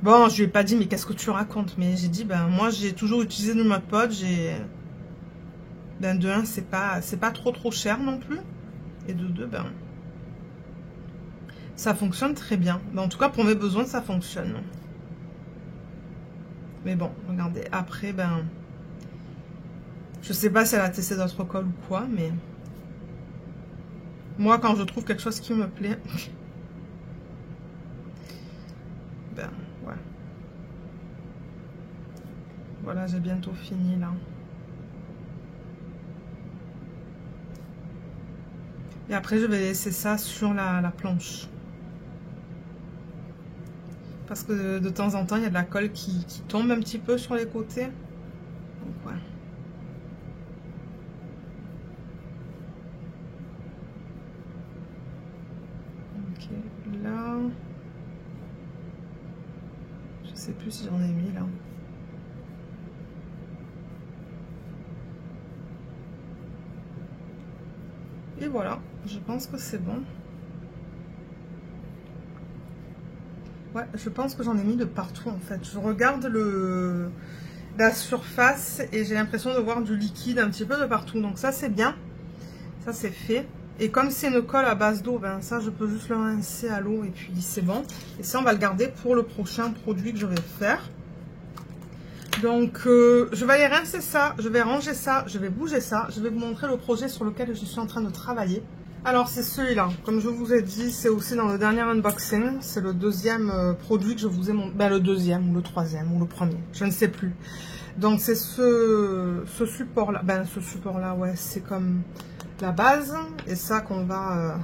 [SPEAKER 1] Bon, je lui ai pas dit mais qu'est-ce que tu racontes, mais j'ai dit ben moi j'ai toujours utilisé du Mod Podge et... Ben de 1, c'est pas trop cher non plus, et de 2, ben... ça fonctionne très bien. Mais en tout cas, pour mes besoins, ça fonctionne. Mais bon, regardez. Après, ben... je sais pas si elle a testé d'autres cols ou quoi, mais... moi, quand je trouve quelque chose qui me plaît... ben, ouais. Voilà, j'ai bientôt fini, là. Et après, je vais laisser ça sur la planche. Parce que de temps en temps, il y a de la colle qui tombe un petit peu sur les côtés. Donc, ouais. Ok, là... je sais plus si j'en ai mis, là. Et voilà, je pense que c'est bon. Ouais, je pense que j'en ai mis de partout en fait. Je regarde la surface et j'ai l'impression de voir du liquide un petit peu de partout. Donc ça c'est bien, ça c'est fait. Et comme c'est une colle à base d'eau, ben ça je peux juste le rincer à l'eau et puis c'est bon. Et ça on va le garder pour le prochain produit que je vais faire. Donc je vais aller rincer ça, je vais ranger ça, je vais bouger ça. Je vais vous montrer le projet sur lequel je suis en train de travailler. Alors c'est celui-là, comme je vous ai dit, c'est aussi dans le dernier unboxing. C'est le deuxième produit que je vous ai montré, ben, le deuxième ou le troisième ou le premier, je ne sais plus. Donc c'est ce support-là, ben ce support-là, ouais, c'est comme la base. Et ça qu'on va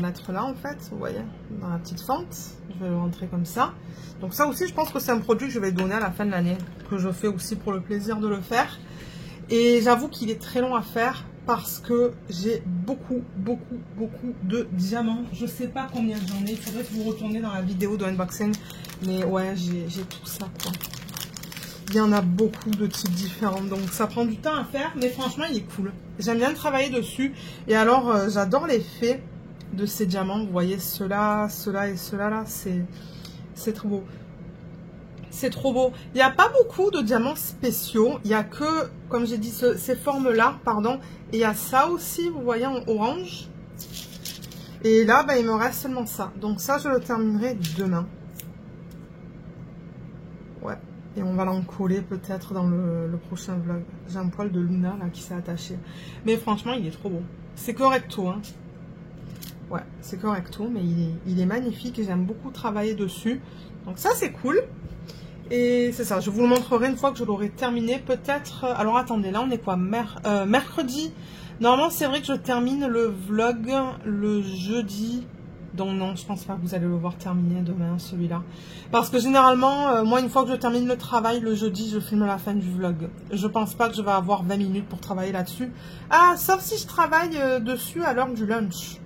[SPEAKER 1] mettre là en fait, vous voyez, dans la petite fente. Je vais le rentrer comme ça. Donc ça aussi, je pense que c'est un produit que je vais donner à la fin de l'année, que je fais aussi pour le plaisir de le faire. Et j'avoue qu'il est très long à faire parce que j'ai beaucoup de diamants. Je sais pas combien j'en ai. Il faudrait que vous retourniez dans la vidéo de unboxing. Mais ouais, j'ai tout ça, quoi. Il y en a beaucoup de types différents. Donc ça prend du temps à faire. Mais franchement, il est cool. J'aime bien travailler dessus. Et alors, j'adore l'effet de ces diamants. Vous voyez, ceux-là et ceux-là, là, c'est trop beau. C'est trop beau. Il n'y a pas beaucoup de diamants spéciaux. Il n'y a que, comme j'ai dit, ces formes-là, pardon. Et il y a ça aussi, vous voyez, en orange. Et là, ben, il me reste seulement ça. Donc ça, je le terminerai demain. Ouais. Et on va l'en coller peut-être dans le prochain vlog. J'ai un poil de Luna, là, qui s'est attaché. Mais franchement, il est trop beau. C'est correcto, hein. Ouais, c'est correcto, mais il est magnifique et j'aime beaucoup travailler dessus. Donc ça, c'est cool. Et c'est ça, je vous le montrerai une fois que je l'aurai terminé. Peut-être... alors attendez, là on est quoi? Mercredi. Normalement c'est vrai que je termine le vlog le jeudi. Donc non, je pense pas que vous allez le voir terminé demain, celui-là. Parce que généralement, moi une fois que je termine le travail, le jeudi, je filme la fin du vlog. Je pense pas que je vais avoir 20 minutes pour travailler là-dessus. Ah, sauf si je travaille dessus à l'heure du lunch.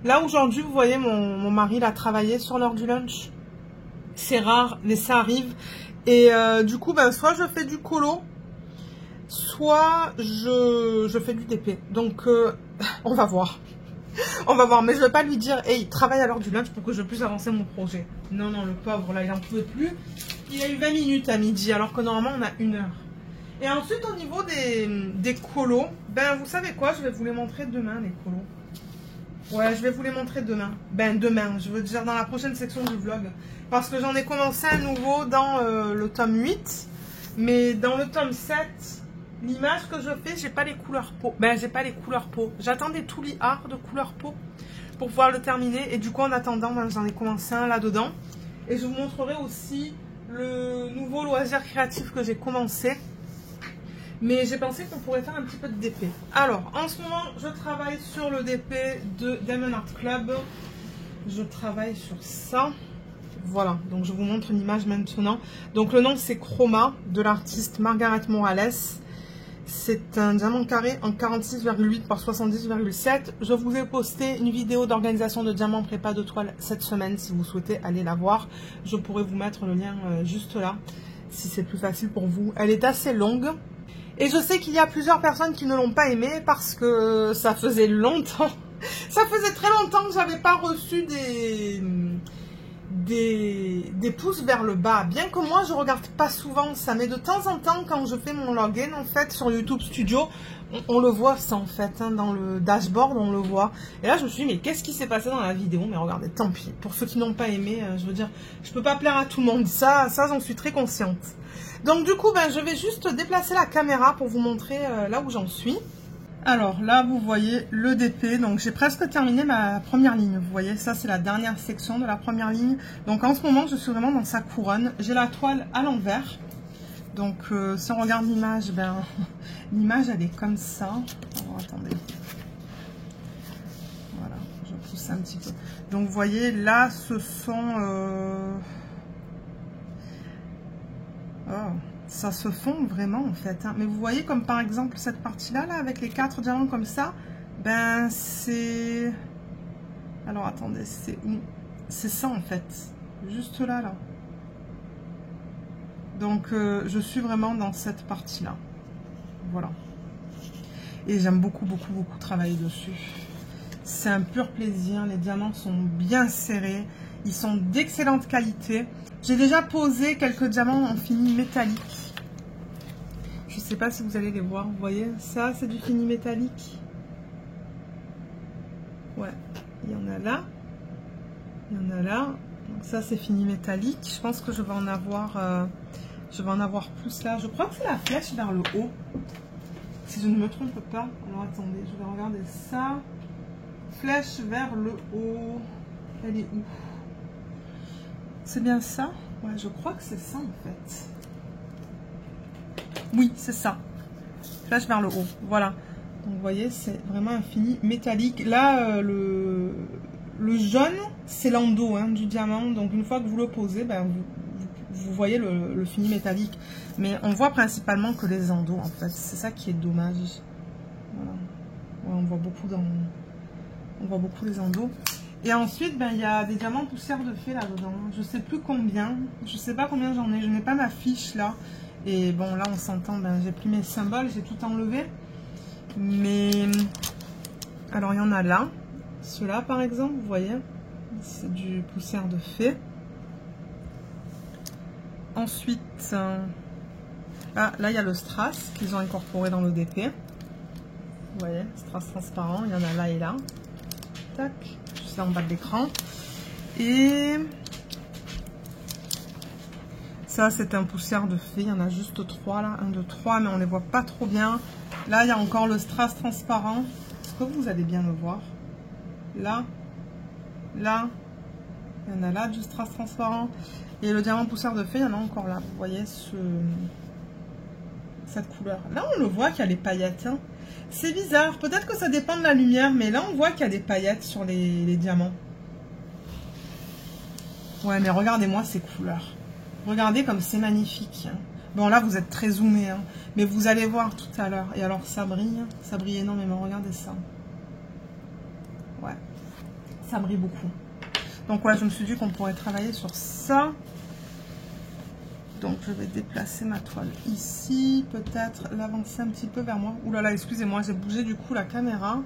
[SPEAKER 1] Là aujourd'hui, vous voyez, mon mari l'a travaillé sur l'heure du lunch. C'est rare, mais ça arrive. Et du coup, ben, soit je fais du colo, soit je fais du DP. Donc, on va voir. On va voir. Mais je ne vais pas lui dire, hey, travaille à l'heure du lunch pour que je puisse avancer mon projet. Non, non, le pauvre, là, il n'en pouvait plus. Il a eu 20 minutes à midi, alors que normalement, on a 1 heure. Et ensuite, au niveau des colos, ben, vous savez quoi? Je vais vous les montrer demain, les colos. Ouais, je vais vous les montrer demain. Ben, demain, je veux dire dans la prochaine section du vlog. Parce que j'en ai commencé un nouveau dans le tome 8. Mais dans le tome 7, l'image que je fais, j'ai pas les couleurs peau. Ben, j'ai pas les couleurs peau. J'attendais tout l'art de couleur peau pour pouvoir le terminer. Et du coup, en attendant, ben, j'en ai commencé un là-dedans. Et je vous montrerai aussi le nouveau loisir créatif que j'ai commencé. Mais j'ai pensé qu'on pourrait faire un petit peu de DP. Alors, en ce moment, je travaille sur le DP de Diamond Art Club. Je travaille sur ça. Voilà, donc je vous montre une image maintenant. Donc le nom c'est Chroma de l'artiste Margaret Morales. C'est un diamant carré en 46,8 par 70,7. Je vous ai posté une vidéo d'organisation de diamants prépa de toile cette semaine. Si vous souhaitez aller la voir, je pourrais vous mettre le lien juste là, si c'est plus facile pour vous. Elle est assez longue. Et je sais qu'il y a plusieurs personnes qui ne l'ont pas aimée parce que ça faisait longtemps. Ça faisait très longtemps que j'avais pas reçu des pouces vers le bas. Bien que moi je regarde pas souvent ça, mais de temps en temps quand je fais mon login en fait sur YouTube Studio, on le voit ça en fait, hein, dans le dashboard on le voit. Et là je me suis dit mais qu'est-ce qui s'est passé dans la vidéo? Mais regardez, tant pis. Pour ceux qui n'ont pas aimé, je veux dire, je peux pas plaire à tout le monde, ça j'en suis très consciente. Donc du coup je vais juste déplacer la caméra pour vous montrer là où j'en suis. Alors là, vous voyez le DP, donc j'ai presque terminé ma première ligne, vous voyez, ça c'est la dernière section de la première ligne. Donc en ce moment, je suis vraiment dans sa couronne, j'ai la toile à l'envers. Donc si on regarde l'image, l'image elle est comme ça. Alors attendez, voilà, je pousse un petit peu. Donc vous voyez, là ce sont... ça se fond vraiment en fait, hein. Mais vous voyez comme par exemple cette partie là avec les 4 diamants comme ça, c'est... Alors attendez, c'est où? C'est ça en fait, juste là. Donc je suis vraiment dans cette partie là, voilà. Et j'aime beaucoup travailler dessus. C'est un pur plaisir, les diamants sont bien serrés, ils sont d'excellente qualité. J'ai déjà posé quelques diamants en fini métallique. Je ne sais pas si vous allez les voir. Vous voyez, ça c'est du fini métallique. Ouais, il y en a là. Il y en a là. Donc ça c'est fini métallique. Je pense que je vais en avoir plus là. Je crois que c'est la flèche vers le haut. Si je ne me trompe pas. Alors attendez, je vais regarder ça. Flèche vers le haut. Elle est où? C'est bien ça? Ouais, je crois que c'est ça en fait. Oui, c'est ça. Flèche vers le haut. Voilà. Donc vous voyez, c'est vraiment un fini métallique. Là, le jaune, c'est l'endos du diamant. Donc une fois que vous le posez, vous voyez le fini métallique. Mais on voit principalement que les endos en fait. C'est ça qui est dommage. Voilà. Ouais, on voit beaucoup les endos. Et ensuite, il y a des diamants poussière de fée là-dedans. Je sais plus combien. Je sais pas combien j'en ai. Je n'ai pas ma fiche là. Et bon, là, on s'entend. J'ai plus mes symboles. J'ai tout enlevé. Mais... Alors, il y en a là. Ceux-là, par exemple, vous voyez. C'est du poussière de fée. Ensuite... là, il y a le strass qu'ils ont incorporé dans le DP. Vous voyez, strass transparent. Il y en a là et là. Tac. En bas de l'écran. Et ça c'est un poussière de fée, il y en a juste 3 là, 1, 2, 3, mais on les voit pas trop bien. Là il y a encore le strass transparent. Est-ce que vous allez bien le voir? Là, il y en a là du strass transparent. Et le diamant poussière de fée, il y en a encore là. Vous voyez cette couleur. Là on le voit qu'il y a les paillettes, hein. C'est bizarre, peut-être que ça dépend de la lumière, mais là on voit qu'il y a des paillettes sur les diamants. Ouais, mais regardez-moi ces couleurs. Regardez comme c'est magnifique. Bon, là vous êtes très zoomé, hein, mais vous allez voir tout à l'heure. Et alors ça brille énormément, regardez ça. Ouais, ça brille beaucoup. Donc ouais, je me suis dit qu'on pourrait travailler sur ça. Donc je vais déplacer ma toile ici, peut-être l'avancer un petit peu vers moi. Ouh là là, excusez-moi, j'ai bougé du coup la caméra.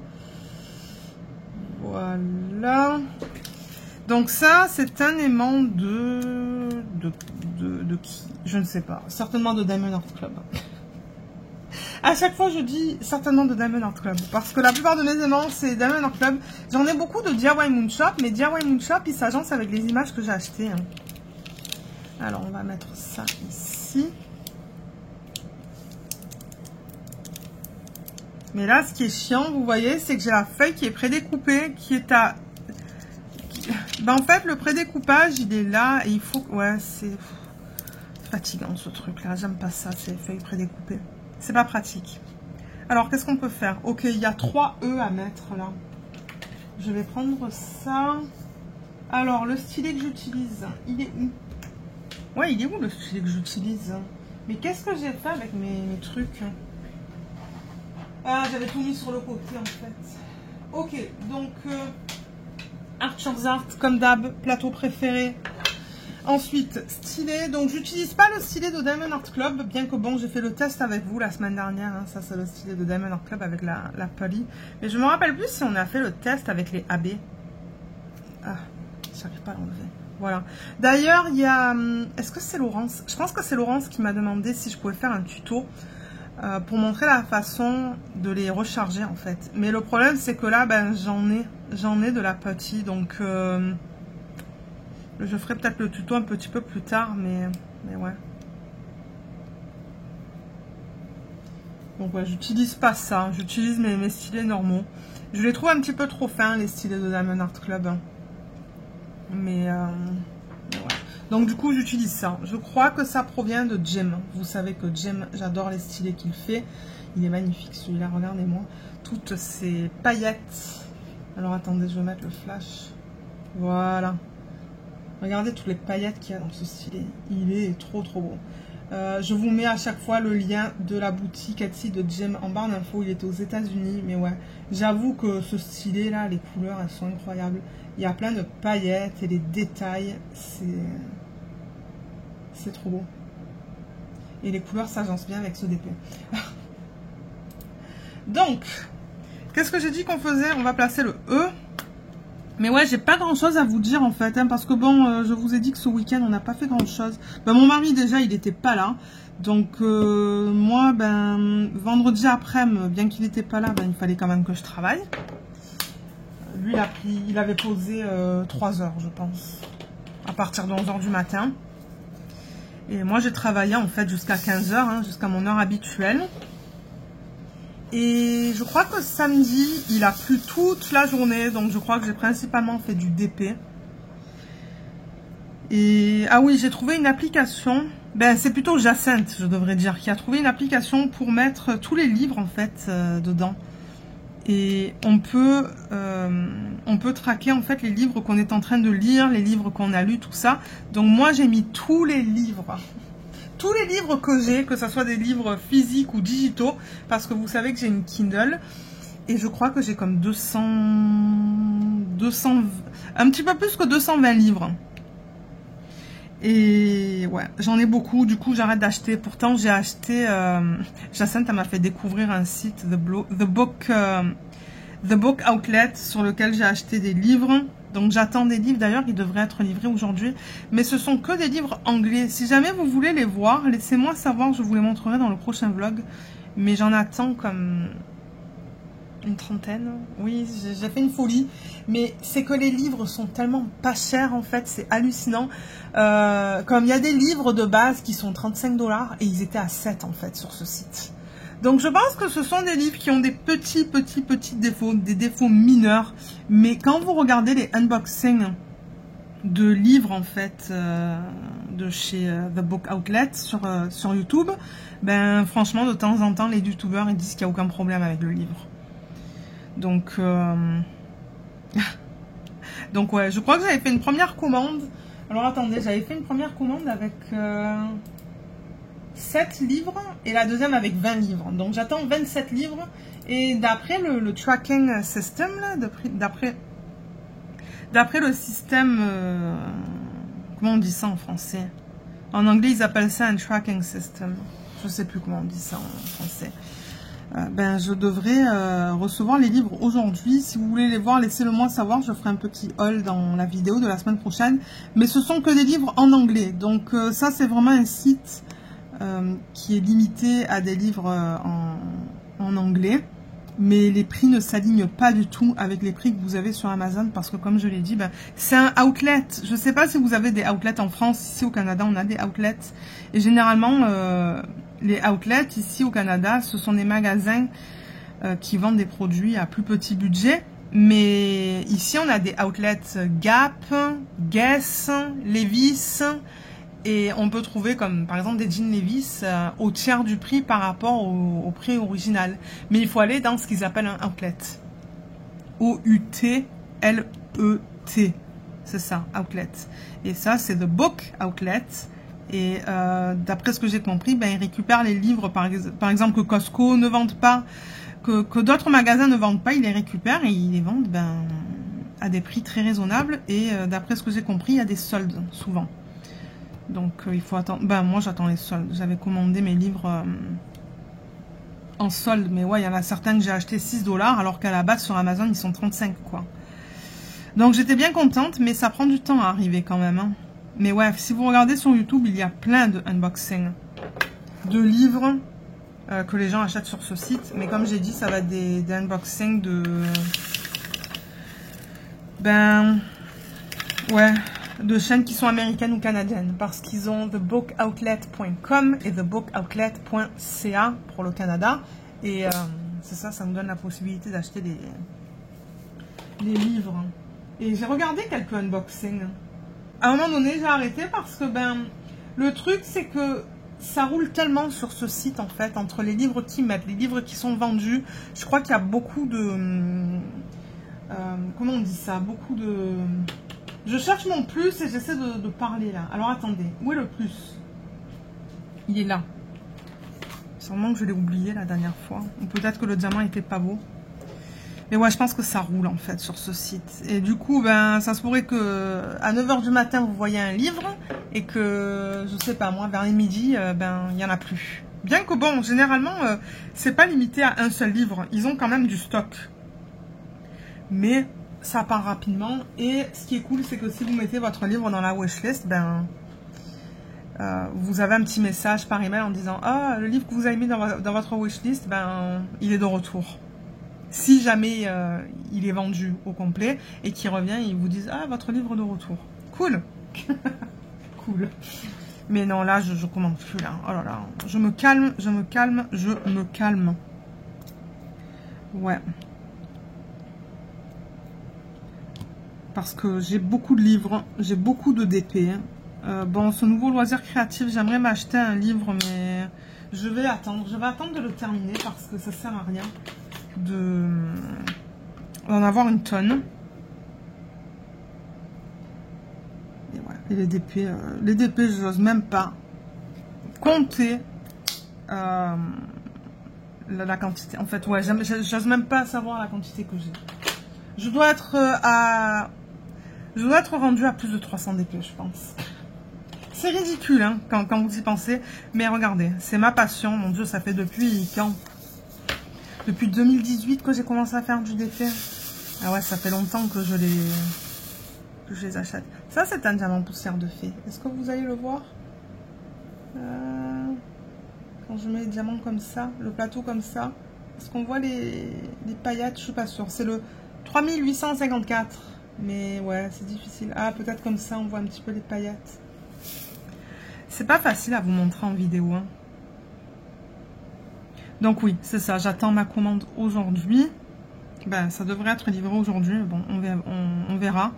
[SPEAKER 1] Voilà. Donc ça, c'est un aimant de qui? Je ne sais pas. Certainement de Diamond Art Club. À chaque fois, je dis certainement de Diamond Art Club. Parce que la plupart de mes aimants, c'est Diamond Art Club. J'en ai beaucoup de DIY Moonshop, mais DIY Moonshop, il s'agence avec les images que j'ai achetées, hein. Alors, on va mettre ça ici. Mais là, ce qui est chiant, vous voyez, c'est que j'ai la feuille qui est prédécoupée, qui est à... en fait, le prédécoupage, il est là, et il faut... Ouais, c'est fatigant, ce truc-là. J'aime pas ça, ces feuilles prédécoupées. C'est pas pratique. Alors, qu'est-ce qu'on peut faire? Ok, il y a 3 E à mettre, là. Je vais prendre ça. Alors, le stylet que j'utilise, il est où? Ouais, il est où le stylet que j'utilise? Mais qu'est-ce que j'ai fait avec mes trucs? Ah, j'avais tout mis sur le côté en fait. Ok, donc Archer's Art, comme d'hab, plateau préféré. Ensuite, stylet. Donc, j'utilise pas le stylet de Diamond Art Club, bien que bon, j'ai fait le test avec vous la semaine dernière. Hein, ça, c'est le stylet de Diamond Art Club avec la Poly. Mais je me rappelle plus si on a fait le test avec les AB. Ah, j'arrive pas à l'enlever. Voilà. D'ailleurs, il y a... Est-ce que c'est Laurence? Je pense que c'est Laurence qui m'a demandé si je pouvais faire un tuto pour montrer la façon de les recharger, en fait. Mais le problème, c'est que là, ben, j'en ai de la Poly, donc... je ferai peut-être le tuto un petit peu plus tard, mais ouais. Donc ouais, j'utilise pas ça. J'utilise mes stylets normaux. Je les trouve un petit peu trop fins, les stylets de Diamond Art Club. Mais ouais. Donc du coup, j'utilise ça. Je crois que ça provient de Jem. Vous savez que Jem, j'adore les stylets qu'il fait. Il est magnifique celui-là, regardez-moi. Toutes ces paillettes. Alors attendez, je vais mettre le flash. Voilà. Regardez toutes les paillettes qu'il y a dans ce stylet. Il est trop beau. Je vous mets à chaque fois le lien de la boutique Etsy de Jem en barre d'infos. Il était aux États-Unis. Mais ouais, j'avoue que ce stylet là, les couleurs, elles sont incroyables. Il y a plein de paillettes et les détails. C'est trop beau. Et les couleurs s'agencent bien avec ce DP. Donc, qu'est-ce que j'ai dit qu'on faisait? On va placer le E. Mais ouais, j'ai pas grand chose à vous dire en fait, hein, parce que bon, je vous ai dit que ce week-end on n'a pas fait grand chose. Ben, mon mari déjà il était pas là, donc moi ben vendredi après-midi, bien qu'il était pas là, ben il fallait quand même que je travaille. Lui il avait posé 3 heures je pense, à partir de 11 h du matin. Et moi j'ai travaillé en fait jusqu'à 15 h, hein, jusqu'à mon heure habituelle. Et je crois que samedi, il a plu toute la journée. Donc je crois que j'ai principalement fait du DP. Et ah oui, j'ai trouvé une application. Ben c'est plutôt Jacinthe, je devrais dire, qui a trouvé une application pour mettre tous les livres en fait dedans. Et on peut traquer en fait les livres qu'on est en train de lire, les livres qu'on a lus, tout ça. Donc moi j'ai mis tous les livres. Tous les livres que j'ai, que ce soit des livres physiques ou digitaux, parce que vous savez que j'ai une Kindle, et je crois que j'ai comme 200, un petit peu plus que 220 livres. Et ouais, j'en ai beaucoup, du coup j'arrête d'acheter. Pourtant j'ai acheté, Jacinthe m'a fait découvrir un site, The Book Outlet, sur lequel j'ai acheté des livres. Donc j'attends des livres, d'ailleurs ils devraient être livrés aujourd'hui. Mais ce sont que des livres anglais. Si jamais vous voulez les voir, laissez-moi savoir, je vous les montrerai dans le prochain vlog. Mais j'en attends comme une trentaine. Oui, j'ai fait une folie. Mais c'est que les livres sont tellement pas chers en fait, c'est hallucinant. Comme il y a des livres de base qui sont 35 $ et ils étaient à 7 en fait sur ce site. Donc je pense que ce sont des livres qui ont des petits défauts, des défauts mineurs. Mais quand vous regardez les unboxings de livres en fait de chez The Book Outlet sur YouTube, ben franchement de temps en temps les youtubeurs ils disent qu'il n'y a aucun problème avec le livre. Donc donc ouais, je crois que j'avais fait une première commande. Alors attendez, j'avais fait une première commande avec 7 livres et la deuxième avec 20 livres. Donc j'attends 27 livres. Et d'après le tracking system, d'après le système, comment on dit ça en français? En anglais ils appellent ça un tracking system. Je sais plus comment on dit ça en français. Ben je devrais recevoir les livres aujourd'hui. Si vous voulez les voir, laissez-le moi savoir. Je ferai un petit haul dans la vidéo de la semaine prochaine. Mais ce sont que des livres en anglais. Donc ça c'est vraiment un site qui est limité à des livres en anglais, mais les prix ne s'alignent pas du tout avec les prix que vous avez sur Amazon, parce que comme je l'ai dit, ben, c'est un outlet. Je ne sais pas si vous avez des outlets en France. Ici au Canada on a des outlets, et généralement les outlets ici au Canada ce sont des magasins qui vendent des produits à plus petit budget. Mais ici on a des outlets Gap, Guess, Levi's. Et on peut trouver comme par exemple des jeans Levi's au tiers du prix par rapport au prix original. Mais il faut aller dans ce qu'ils appellent un outlet. O-U-T-L-E-T. C'est ça, outlet. Et ça, c'est The Book Outlet. Et d'après ce que j'ai compris, ben, ils récupèrent les livres par exemple que Costco ne vende pas, que d'autres magasins ne vendent pas, ils les récupèrent et ils les vendent à des prix très raisonnables. Et d'après ce que j'ai compris, il y a des soldes souvent. Donc il faut attendre. Moi j'attends les soldes. J'avais commandé mes livres en solde, mais ouais, il y en a certains que j'ai acheté 6 $, alors qu'à la base sur Amazon ils sont 35 quoi. Donc j'étais bien contente, mais ça prend du temps à arriver quand même. Hein. Mais ouais, si vous regardez sur YouTube, il y a plein de unboxing de livres que les gens achètent sur ce site. Mais comme j'ai dit, ça va être des unboxings de... ouais, de chaînes qui sont américaines ou canadiennes. Parce qu'ils ont thebookoutlet.com et thebookoutlet.ca pour le Canada. Et c'est ça, ça nous donne la possibilité d'acheter les livres. Et j'ai regardé quelques unboxings. À un moment donné, j'ai arrêté parce que le truc, c'est que ça roule tellement sur ce site, en fait, entre les livres qu'ils mettent, les livres qui sont vendus. Je crois qu'il y a beaucoup de... comment on dit ça? Beaucoup de... Je cherche mon plus et j'essaie de parler, là. Alors, attendez. Où est le plus? Il est là. Sûrement que je l'ai oublié la dernière fois. Ou peut-être que le diamant était pas beau. Mais ouais, je pense que ça roule en fait sur ce site. Et du coup, ça se pourrait que à 9 h du matin, vous voyez un livre et que, je sais pas moi, vers les midi, il y en a plus. Bien que bon, généralement, c'est pas limité à un seul livre. Ils ont quand même du stock. Mais ça part rapidement. Et ce qui est cool, c'est que si vous mettez votre livre dans la wishlist, vous avez un petit message par email en disant « Ah, le livre que vous avez mis dans votre wishlist, il est de retour. » Si jamais il est vendu au complet et qu'il revient, ils vous disent « Ah, votre livre de retour. » Cool. Cool. Mais non, là, je commande plus, là. Oh là là. Je me calme, je me calme, je me calme. Ouais. Parce que j'ai beaucoup de livres, j'ai beaucoup de DP. Bon, ce nouveau loisir créatif, j'aimerais m'acheter un livre, mais je vais attendre. Je vais attendre de le terminer parce que ça sert à rien d'en avoir une tonne. Et, ouais. Et les DP, je n'ose même pas compter la quantité. En fait, ouais, j'ose même pas savoir la quantité que j'ai. Je dois être rendue à plus de 300 DP, je pense. C'est ridicule, hein, quand vous y pensez. Mais regardez, c'est ma passion. Mon Dieu, ça fait depuis quand? Depuis 2018 que j'ai commencé à faire du DP. Ah ouais, ça fait longtemps que je les achète. Ça, c'est un diamant poussière de fée. Est-ce que vous allez le voir? Quand je mets les diamants comme ça, le plateau comme ça, est-ce qu'on voit les paillettes? Je suis pas sûre. C'est le 3854. Mais ouais, c'est difficile. Ah, peut-être comme ça, on voit un petit peu les paillettes. C'est pas facile à vous montrer en vidéo, hein. Donc oui, c'est ça, j'attends ma commande aujourd'hui. Ça devrait être livré aujourd'hui, bon, on verra.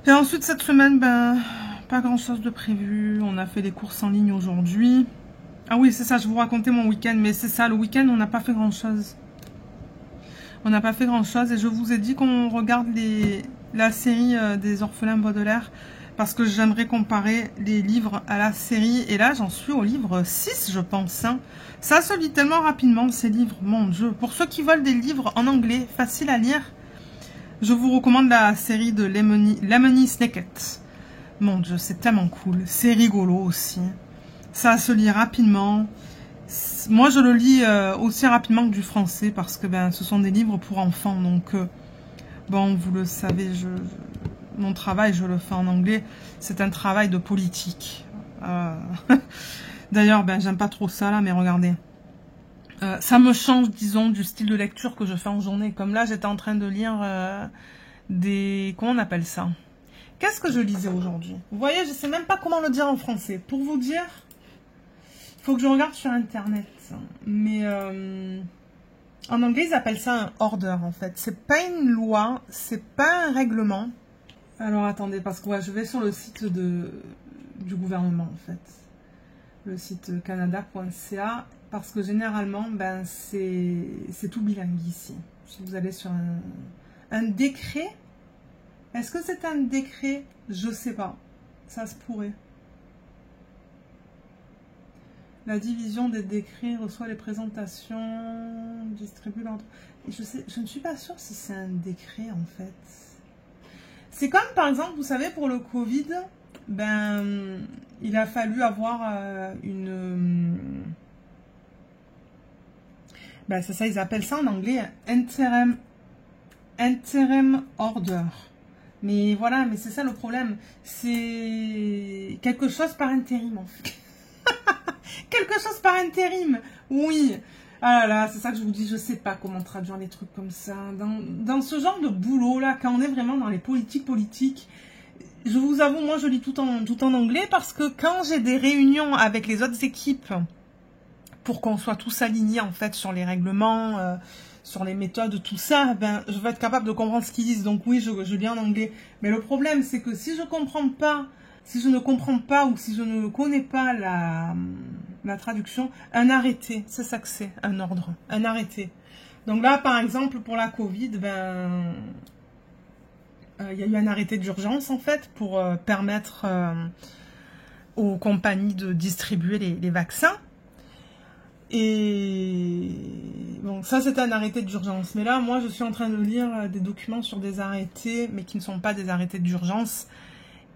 [SPEAKER 1] Et ensuite, cette semaine, pas grand-chose de prévu. On a fait les courses en ligne aujourd'hui. Ah oui, c'est ça, je vous racontais mon week-end, mais c'est ça, le week-end, on n'a pas fait grand-chose. On n'a pas fait grand-chose et je vous ai dit qu'on regarde la série des orphelins Baudelaire. Parce que j'aimerais comparer les livres à la série. Et là, j'en suis au livre 6, je pense. Hein. Ça se lit tellement rapidement, ces livres. Mon Dieu. Pour ceux qui veulent des livres en anglais, faciles à lire, je vous recommande la série de Lemony Snicket. Mon Dieu, c'est tellement cool. C'est rigolo aussi. Ça se lit rapidement. Moi, je le lis aussi rapidement que du français. Parce que ce sont des livres pour enfants. Donc, bon, vous le savez, mon travail, je le fais en anglais. C'est un travail de politique. D'ailleurs, j'aime pas trop ça, là, mais regardez. Ça me change, disons, du style de lecture que je fais en journée. Comme là, j'étais en train de lire comment on appelle ça? Qu'est-ce que je lisais aujourd'hui? Vous voyez, je sais même pas comment le dire en français. Pour vous dire, il faut que je regarde sur Internet. Mais en anglais, ils appellent ça un order, en fait. C'est pas une loi, c'est pas un règlement. Alors attendez, parce que ouais, je vais sur le site du gouvernement en fait. Le site canada.ca. Parce que généralement, c'est tout bilingue ici. Si vous allez sur un décret. Est-ce que c'est un décret? Je sais pas. Ça se pourrait. La division des décrets reçoit les présentations, distribue l'ordre. Je ne suis pas sûre si c'est un décret en fait. C'est comme par exemple, vous savez, pour le Covid, ben, il a fallu avoir ben, c'est ça, ils appellent ça en anglais interim order. Mais voilà, mais c'est ça le problème. C'est quelque chose par intérim en fait. Quelque chose par intérim, oui. Ah là là, c'est ça que je vous dis, je sais pas comment traduire les trucs comme ça. Dans ce genre de boulot là, quand on est vraiment dans les politiques, je vous avoue, moi je lis tout en anglais parce que quand j'ai des réunions avec les autres équipes pour qu'on soit tous alignés en fait sur les règlements, sur les méthodes, tout ça, ben je vais être capable de comprendre ce qu'ils disent. Donc oui, je lis en anglais. Mais le problème, c'est que si je ne comprends pas ou si je ne connais pas la traduction, un arrêté, c'est ça que c'est, un ordre, un arrêté. Donc là, par exemple, pour la Covid, ben, il y a eu un arrêté d'urgence, en fait, pour permettre aux compagnies de distribuer les vaccins. Et bon, ça, c'est un arrêté d'urgence. Mais là, moi, je suis en train de lire des documents sur des arrêtés, mais qui ne sont pas des arrêtés d'urgence.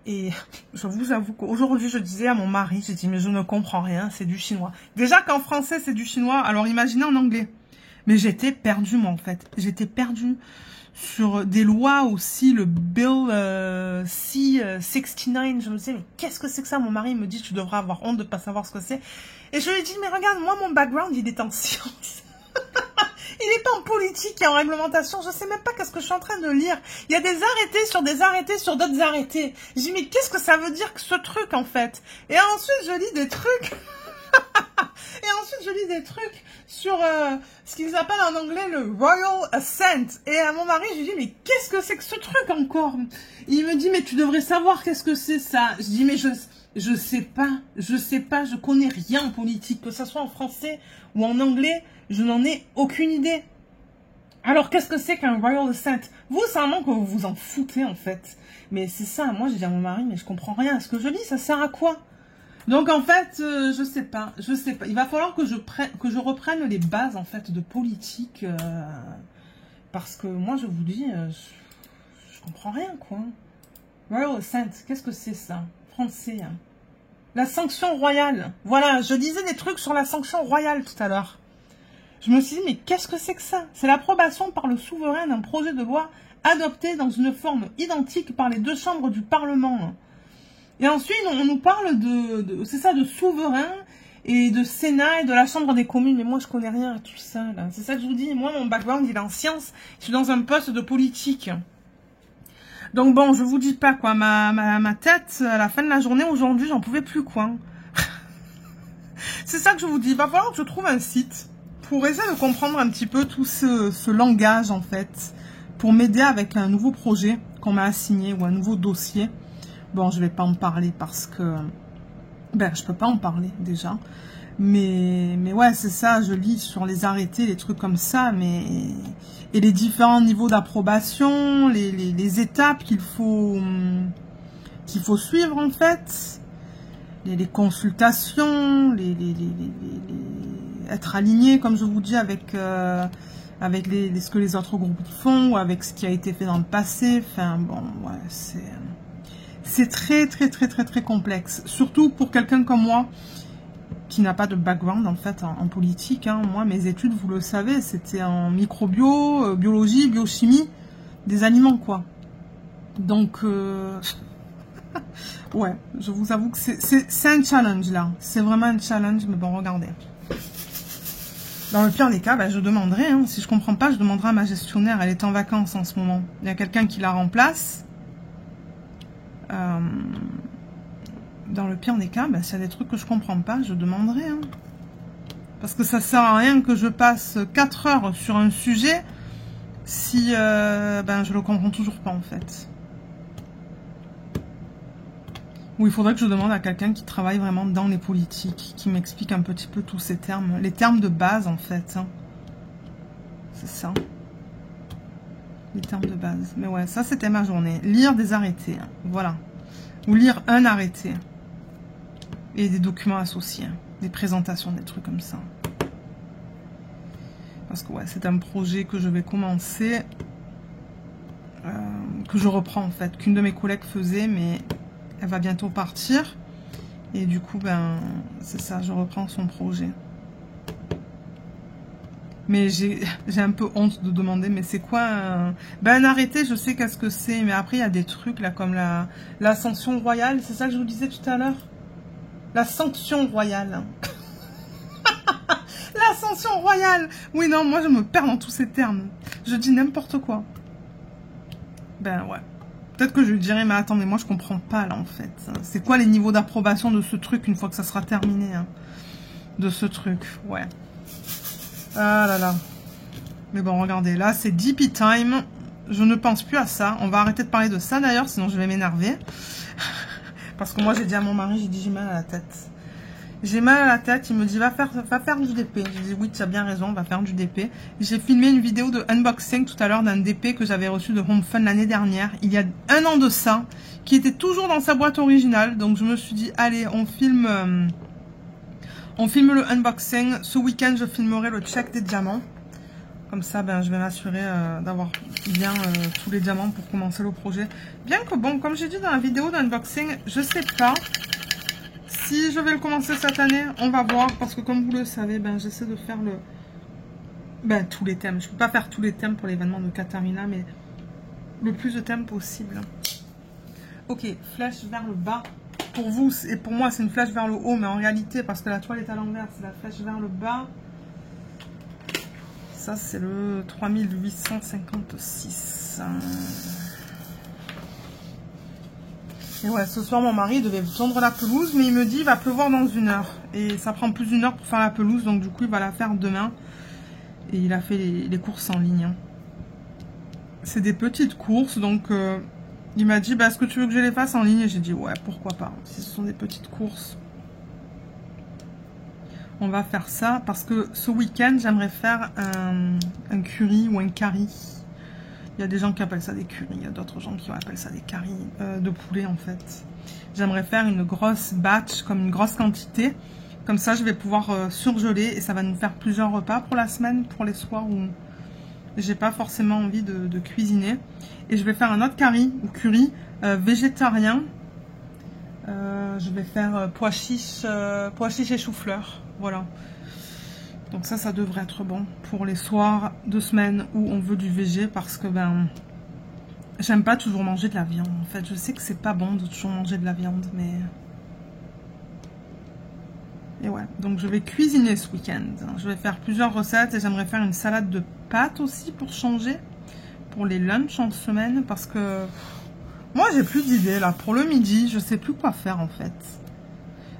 [SPEAKER 1] Et je vous avoue qu'aujourd'hui, je disais à mon mari, j'ai dit, mais je ne comprends rien, c'est du chinois. Déjà qu'en français, c'est du chinois, alors imaginez en anglais. Mais j'étais perdue, moi, en fait. J'étais perdue sur des lois aussi, le Bill C-69. Je me disais, mais qu'est-ce que c'est que ça? Mon mari me dit, tu devrais avoir honte de ne pas savoir ce que c'est. Et je lui ai dit, mais regarde, moi, mon background, il est en sciences. Il n'est pas en politique et en réglementation. Je sais même pas qu'est-ce que je suis en train de lire. Il y a des arrêtés sur d'autres arrêtés. Je dis, mais qu'est-ce que ça veut dire que ce truc, en fait? Et ensuite, je lis des trucs. Sur ce qu'ils appellent en anglais le Royal Assent. Et à mon mari, je lui dis, mais qu'est-ce que c'est que ce truc encore? Il me dit, mais tu devrais savoir qu'est-ce que c'est ça. Je dis, mais je sais pas, je connais rien en politique, que ce soit en français ou en anglais, je n'en ai aucune idée. Alors, qu'est-ce que c'est qu'un Royal Assent? Vous, c'est un nom que vous vous en foutez, en fait. Mais c'est ça, moi, je dis à mon mari, mais je comprends rien. Ce que je lis, ça sert à quoi? Donc, en fait, je sais pas. Il va falloir que je reprenne les bases, en fait, de politique. Parce que moi, je vous dis, je comprends rien, quoi. Royal Assent, qu'est-ce que c'est ça? Français, hein. La sanction royale. Voilà, je disais des trucs sur la sanction royale tout à l'heure. Je me suis dit, mais qu'est-ce que c'est que ça? C'est l'approbation par le souverain d'un projet de loi adopté dans une forme identique par les deux chambres du Parlement. Et ensuite, on nous parle c'est ça, de souverain et de Sénat et de la Chambre des communes. Mais moi, je connais rien à tout ça, là. C'est ça que je vous dis. Moi, mon background, il est en sciences. Je suis dans un poste de politique. Donc bon, je vous dis pas, quoi. Ma tête, à la fin de la journée, aujourd'hui, j'en pouvais plus, quoi. C'est ça que je vous dis. Il va falloir que je trouve un site pour essayer de comprendre un petit peu tout ce langage, en fait, pour m'aider avec un nouveau projet qu'on m'a assigné ou un nouveau dossier. Bon, je vais pas en parler parce que... Ben, je peux pas en parler, déjà. Mais ouais, c'est ça, je lis sur les arrêtés, les trucs comme ça, mais... Et les différents niveaux d'approbation, les étapes qu'il faut suivre, en fait. Les consultations, être aligné, comme je vous dis, avec ce que les autres groupes font, ou avec ce qui a été fait dans le passé. Enfin, bon, ouais, c'est très, très, très, très, très complexe. Surtout pour quelqu'un comme moi, qui n'a pas de background, en fait, en politique. Hein. Moi, mes études, vous le savez, c'était en microbio, biologie, biochimie, des aliments, quoi. Donc, ouais, je vous avoue que c'est un challenge, là. C'est vraiment un challenge, mais bon, regardez. Dans le pire des cas, ben, je demanderai, hein, si je comprends pas, je demanderai à ma gestionnaire, elle est en vacances en ce moment. Il y a quelqu'un qui la remplace. Dans le pire des cas, ben, s'il y a des trucs que je comprends pas, je demanderai. Hein. Parce que ça sert à rien que je passe 4 heures sur un sujet si ben, je le comprends toujours pas, en fait. Ou il faudrait que je demande à quelqu'un qui travaille vraiment dans les politiques, qui m'explique un petit peu tous ces termes. Les termes de base, en fait. Hein. C'est ça. Les termes de base. Mais ouais, ça, c'était ma journée. Lire des arrêtés. Hein. Voilà. Ou lire un arrêté. Et des documents associés. des présentations, des trucs comme ça. Parce que ouais, c'est un projet que je vais commencer, que je reprends en fait, qu'une de mes collègues faisait, mais elle va bientôt partir. Et du coup, ben, c'est ça, je reprends son projet. Mais j'ai un peu honte de demander, mais c'est quoi un... Ben, un arrêté, je sais qu'est-ce que c'est, mais après, il y a des trucs, là, comme l'ascension royale, c'est ça que je vous disais tout à l'heure? La sanction royale. L'ascension royale. Oui, non, moi, je me perds dans tous ces termes. Je dis n'importe quoi. Ben, ouais. Peut-être que je lui dirais, mais attends, mais moi, je comprends pas, là, en fait. C'est quoi les niveaux d'approbation de ce truc, une fois que ça sera terminé, hein, de ce truc, ouais. Ah là là. Mais bon, regardez, là, c'est DP time. Je ne pense plus à ça. On va arrêter de parler de ça, d'ailleurs, sinon je vais m'énerver. Parce que moi, j'ai dit à mon mari, j'ai dit, j'ai mal à la tête. J'ai mal à la tête. Il me dit, va faire du DP. J'ai dit, oui, tu as bien raison, va faire du DP. J'ai filmé une vidéo de unboxing tout à l'heure d'un DP que j'avais reçu de Home Fun l'année dernière, il y a 1 an de ça, qui était toujours dans sa boîte originale. Donc, je me suis dit, allez, on filme le unboxing. Ce week-end, je filmerai le check des diamants. Comme ça, ben, je vais m'assurer d'avoir bien tous les diamants pour commencer le projet. Bien que, bon, comme j'ai dit dans la vidéo d'unboxing, je sais pas si je vais le commencer cette année. On va voir, parce que comme vous le savez, ben, j'essaie de faire tous les thèmes. Je peux pas faire tous les thèmes pour l'événement de Katharina, mais le plus de thèmes possible. Ok, flèche vers le bas. Pour vous et pour moi, c'est une flèche vers le haut, mais en réalité, parce que la toile est à l'envers, c'est la flèche vers le bas. Ça, c'est le 3856. Et ouais, ce soir, mon mari devait tondre la pelouse, mais il me dit, il va pleuvoir dans 1 heure. Et ça prend plus d'1 heure pour faire la pelouse, donc du coup, il va la faire demain. Et il a fait les courses en ligne. C'est des petites courses, donc il m'a dit, bah, est-ce que tu veux que je les fasse en ligne? Et j'ai dit, ouais, pourquoi pas, si ce sont des petites courses. On va faire ça parce que ce week-end, j'aimerais faire un curry ou un curry. Il y a des gens qui appellent ça des curry, il y a d'autres gens qui appellent ça des curry de poulet en fait. J'aimerais faire une grosse batch, comme une grosse quantité. Comme ça, je vais pouvoir surgeler et ça va nous faire plusieurs repas pour la semaine, pour les soirs où j'ai pas forcément envie de cuisiner. Et je vais faire un autre curry ou curry végétarien. Je vais faire pois chiches et chou-fleur. Voilà. Donc ça devrait être bon pour les soirs de semaine où on veut du végé parce que ben j'aime pas toujours manger de la viande. En fait, je sais que c'est pas bon de toujours manger de la viande, mais et ouais. Donc je vais cuisiner ce week-end. Je vais faire plusieurs recettes et j'aimerais faire une salade de pâtes aussi pour changer pour les lunchs en semaine parce que moi j'ai plus d'idées là pour le midi. Je sais plus quoi faire en fait.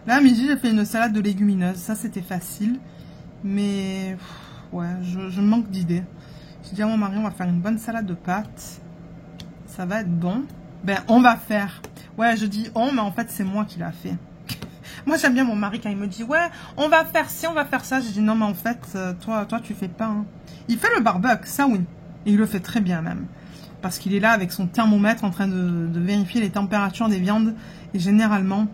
[SPEAKER 1] Là, à midi, j'ai fait une salade de légumineuses. Ça, c'était facile. Mais, ouais, je manque d'idées. J'ai dit à mon mari, on va faire une bonne salade de pâtes. Ça va être bon. Ben, on va faire. Ouais, je dis on, mais en fait, c'est moi qui l'a fait. Moi, j'aime bien mon mari quand il me dit, ouais, on va faire ci, on va faire ça. J'ai dit, non, mais en fait, toi, tu fais pas. Hein. Il fait le barbecue, ça oui. Et il le fait très bien même. Parce qu'il est là avec son thermomètre en train de vérifier les températures des viandes. Et généralement...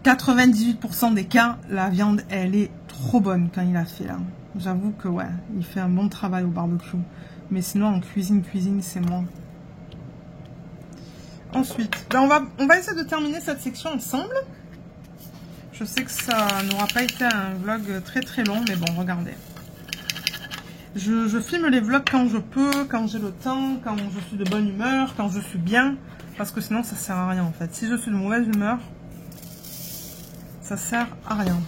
[SPEAKER 1] 98% des cas, la viande, elle est trop bonne quand il a fait là. J'avoue que ouais, il fait un bon travail au barbecue. Mais sinon, en cuisine, c'est moi. Ensuite, ben on va essayer de terminer cette section ensemble. Je sais que ça n'aura pas été un vlog très très long, mais bon, regardez. Je filme les vlogs quand je peux, quand j'ai le temps, quand je suis de bonne humeur, quand je suis bien. Parce que sinon, ça sert à rien en fait. Si je suis de mauvaise humeur... ça sert à rien.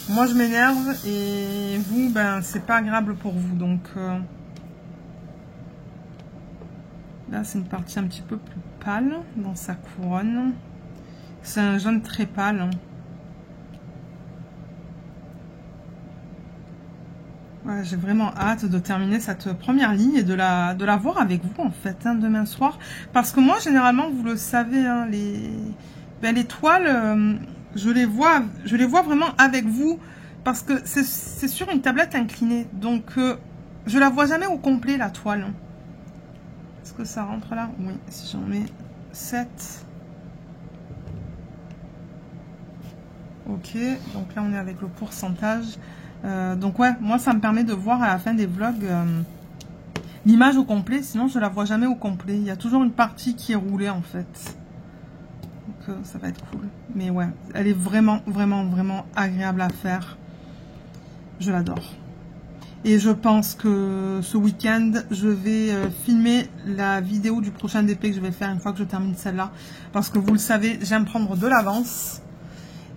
[SPEAKER 1] Moi je m'énerve et vous, ben c'est pas agréable pour vous. Donc là c'est une partie un petit peu plus pâle dans sa couronne. C'est un jaune très pâle. Hein. Ouais, j'ai vraiment hâte de terminer cette première ligne et de la voir avec vous en fait hein, demain soir. Parce que moi généralement vous le savez, hein, les toiles... je les vois vraiment avec vous parce que c'est sur une tablette inclinée. Donc, je la vois jamais au complet, la toile. Est-ce que ça rentre là? Oui, si j'en mets 7. Ok, donc là on est avec le pourcentage. Donc ouais, moi ça me permet de voir à la fin des vlogs l'image au complet, sinon je la vois jamais au complet. Il y a toujours une partie qui est roulée en fait. Donc ça va être cool. Mais ouais, elle est vraiment, vraiment, vraiment agréable à faire. Je l'adore. Et je pense que ce week-end, je vais filmer la vidéo du prochain DP que je vais faire une fois que je termine celle-là. Parce que vous le savez, j'aime prendre de l'avance.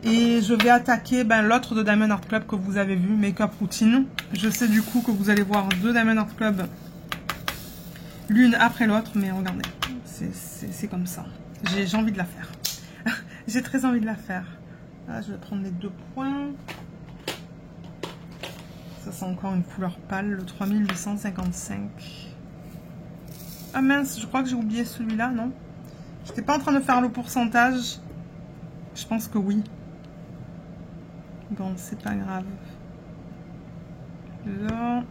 [SPEAKER 1] Et je vais attaquer l'autre de Diamond Art Club que vous avez vu, Make-up Routine. Je sais du coup que vous allez voir deux Diamond Art Club, l'une après l'autre, mais regardez, c'est comme ça. J'ai envie de la faire. J'ai très envie de la faire. Là, je vais prendre les 2 points. Ça, c'est encore une couleur pâle, le 3855. Ah mince, je crois que j'ai oublié celui-là, non? J'étais pas en train de faire le pourcentage. Je pense que oui. Bon, c'est pas grave. Là.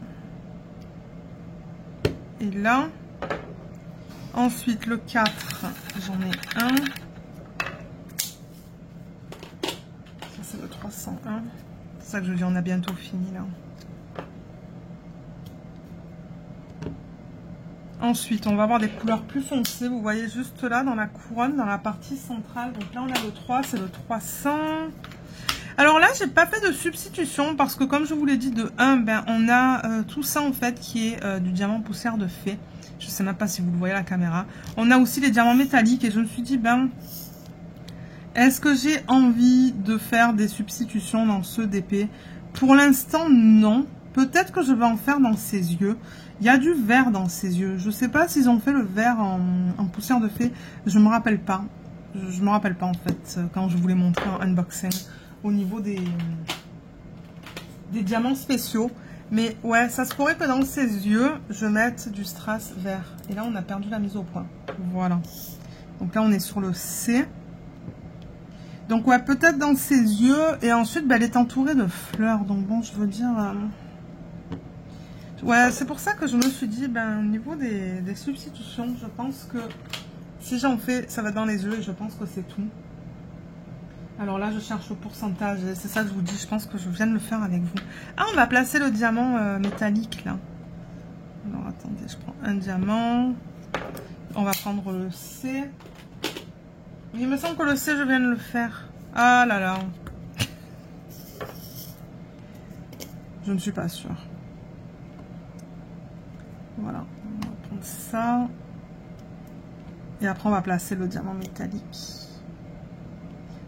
[SPEAKER 1] Et là. Ensuite, le 4, j'en ai un. Ça, c'est le 301. C'est ça que je dis, on a bientôt fini, là. Ensuite, on va avoir des couleurs plus foncées. Vous voyez juste là, dans la couronne, dans la partie centrale. Donc là, on a le 3, c'est le 300. Alors là, j'ai pas fait de substitution parce que comme je vous l'ai dit de 1, on a tout ça en fait qui est du diamant poussière de fée. Je sais même pas si vous le voyez à la caméra. On a aussi les diamants métalliques et je me suis dit, est-ce que j'ai envie de faire des substitutions dans ce DP? Pour l'instant, non. Peut-être que je vais en faire dans ses yeux. Il y a du vert dans ses yeux. Je sais pas s'ils ont fait le vert en poussière de fée. Je me rappelle pas. Je me rappelle pas en fait quand je vous l'ai montré en unboxing. Au niveau des diamants spéciaux. Mais ouais, ça se pourrait que dans ses yeux, je mette du strass vert. Et là, on a perdu la mise au point. Voilà. Donc là, on est sur le C. Donc ouais, peut-être dans ses yeux. Et ensuite, elle est entourée de fleurs. Donc bon, je veux dire... Ouais, c'est pour ça que je me suis dit, au niveau des substitutions, je pense que si j'en fais, ça va dans les yeux et je pense que c'est tout. Alors là, je cherche le pourcentage. C'est ça que je vous dis. Je pense que je viens de le faire avec vous. Ah, on va placer le diamant métallique, là. Alors, attendez, je prends un diamant. On va prendre le C. Il me semble que le C, je viens de le faire. Ah là là. Je ne suis pas sûre. Voilà. On va prendre ça. Et après, on va placer le diamant métallique.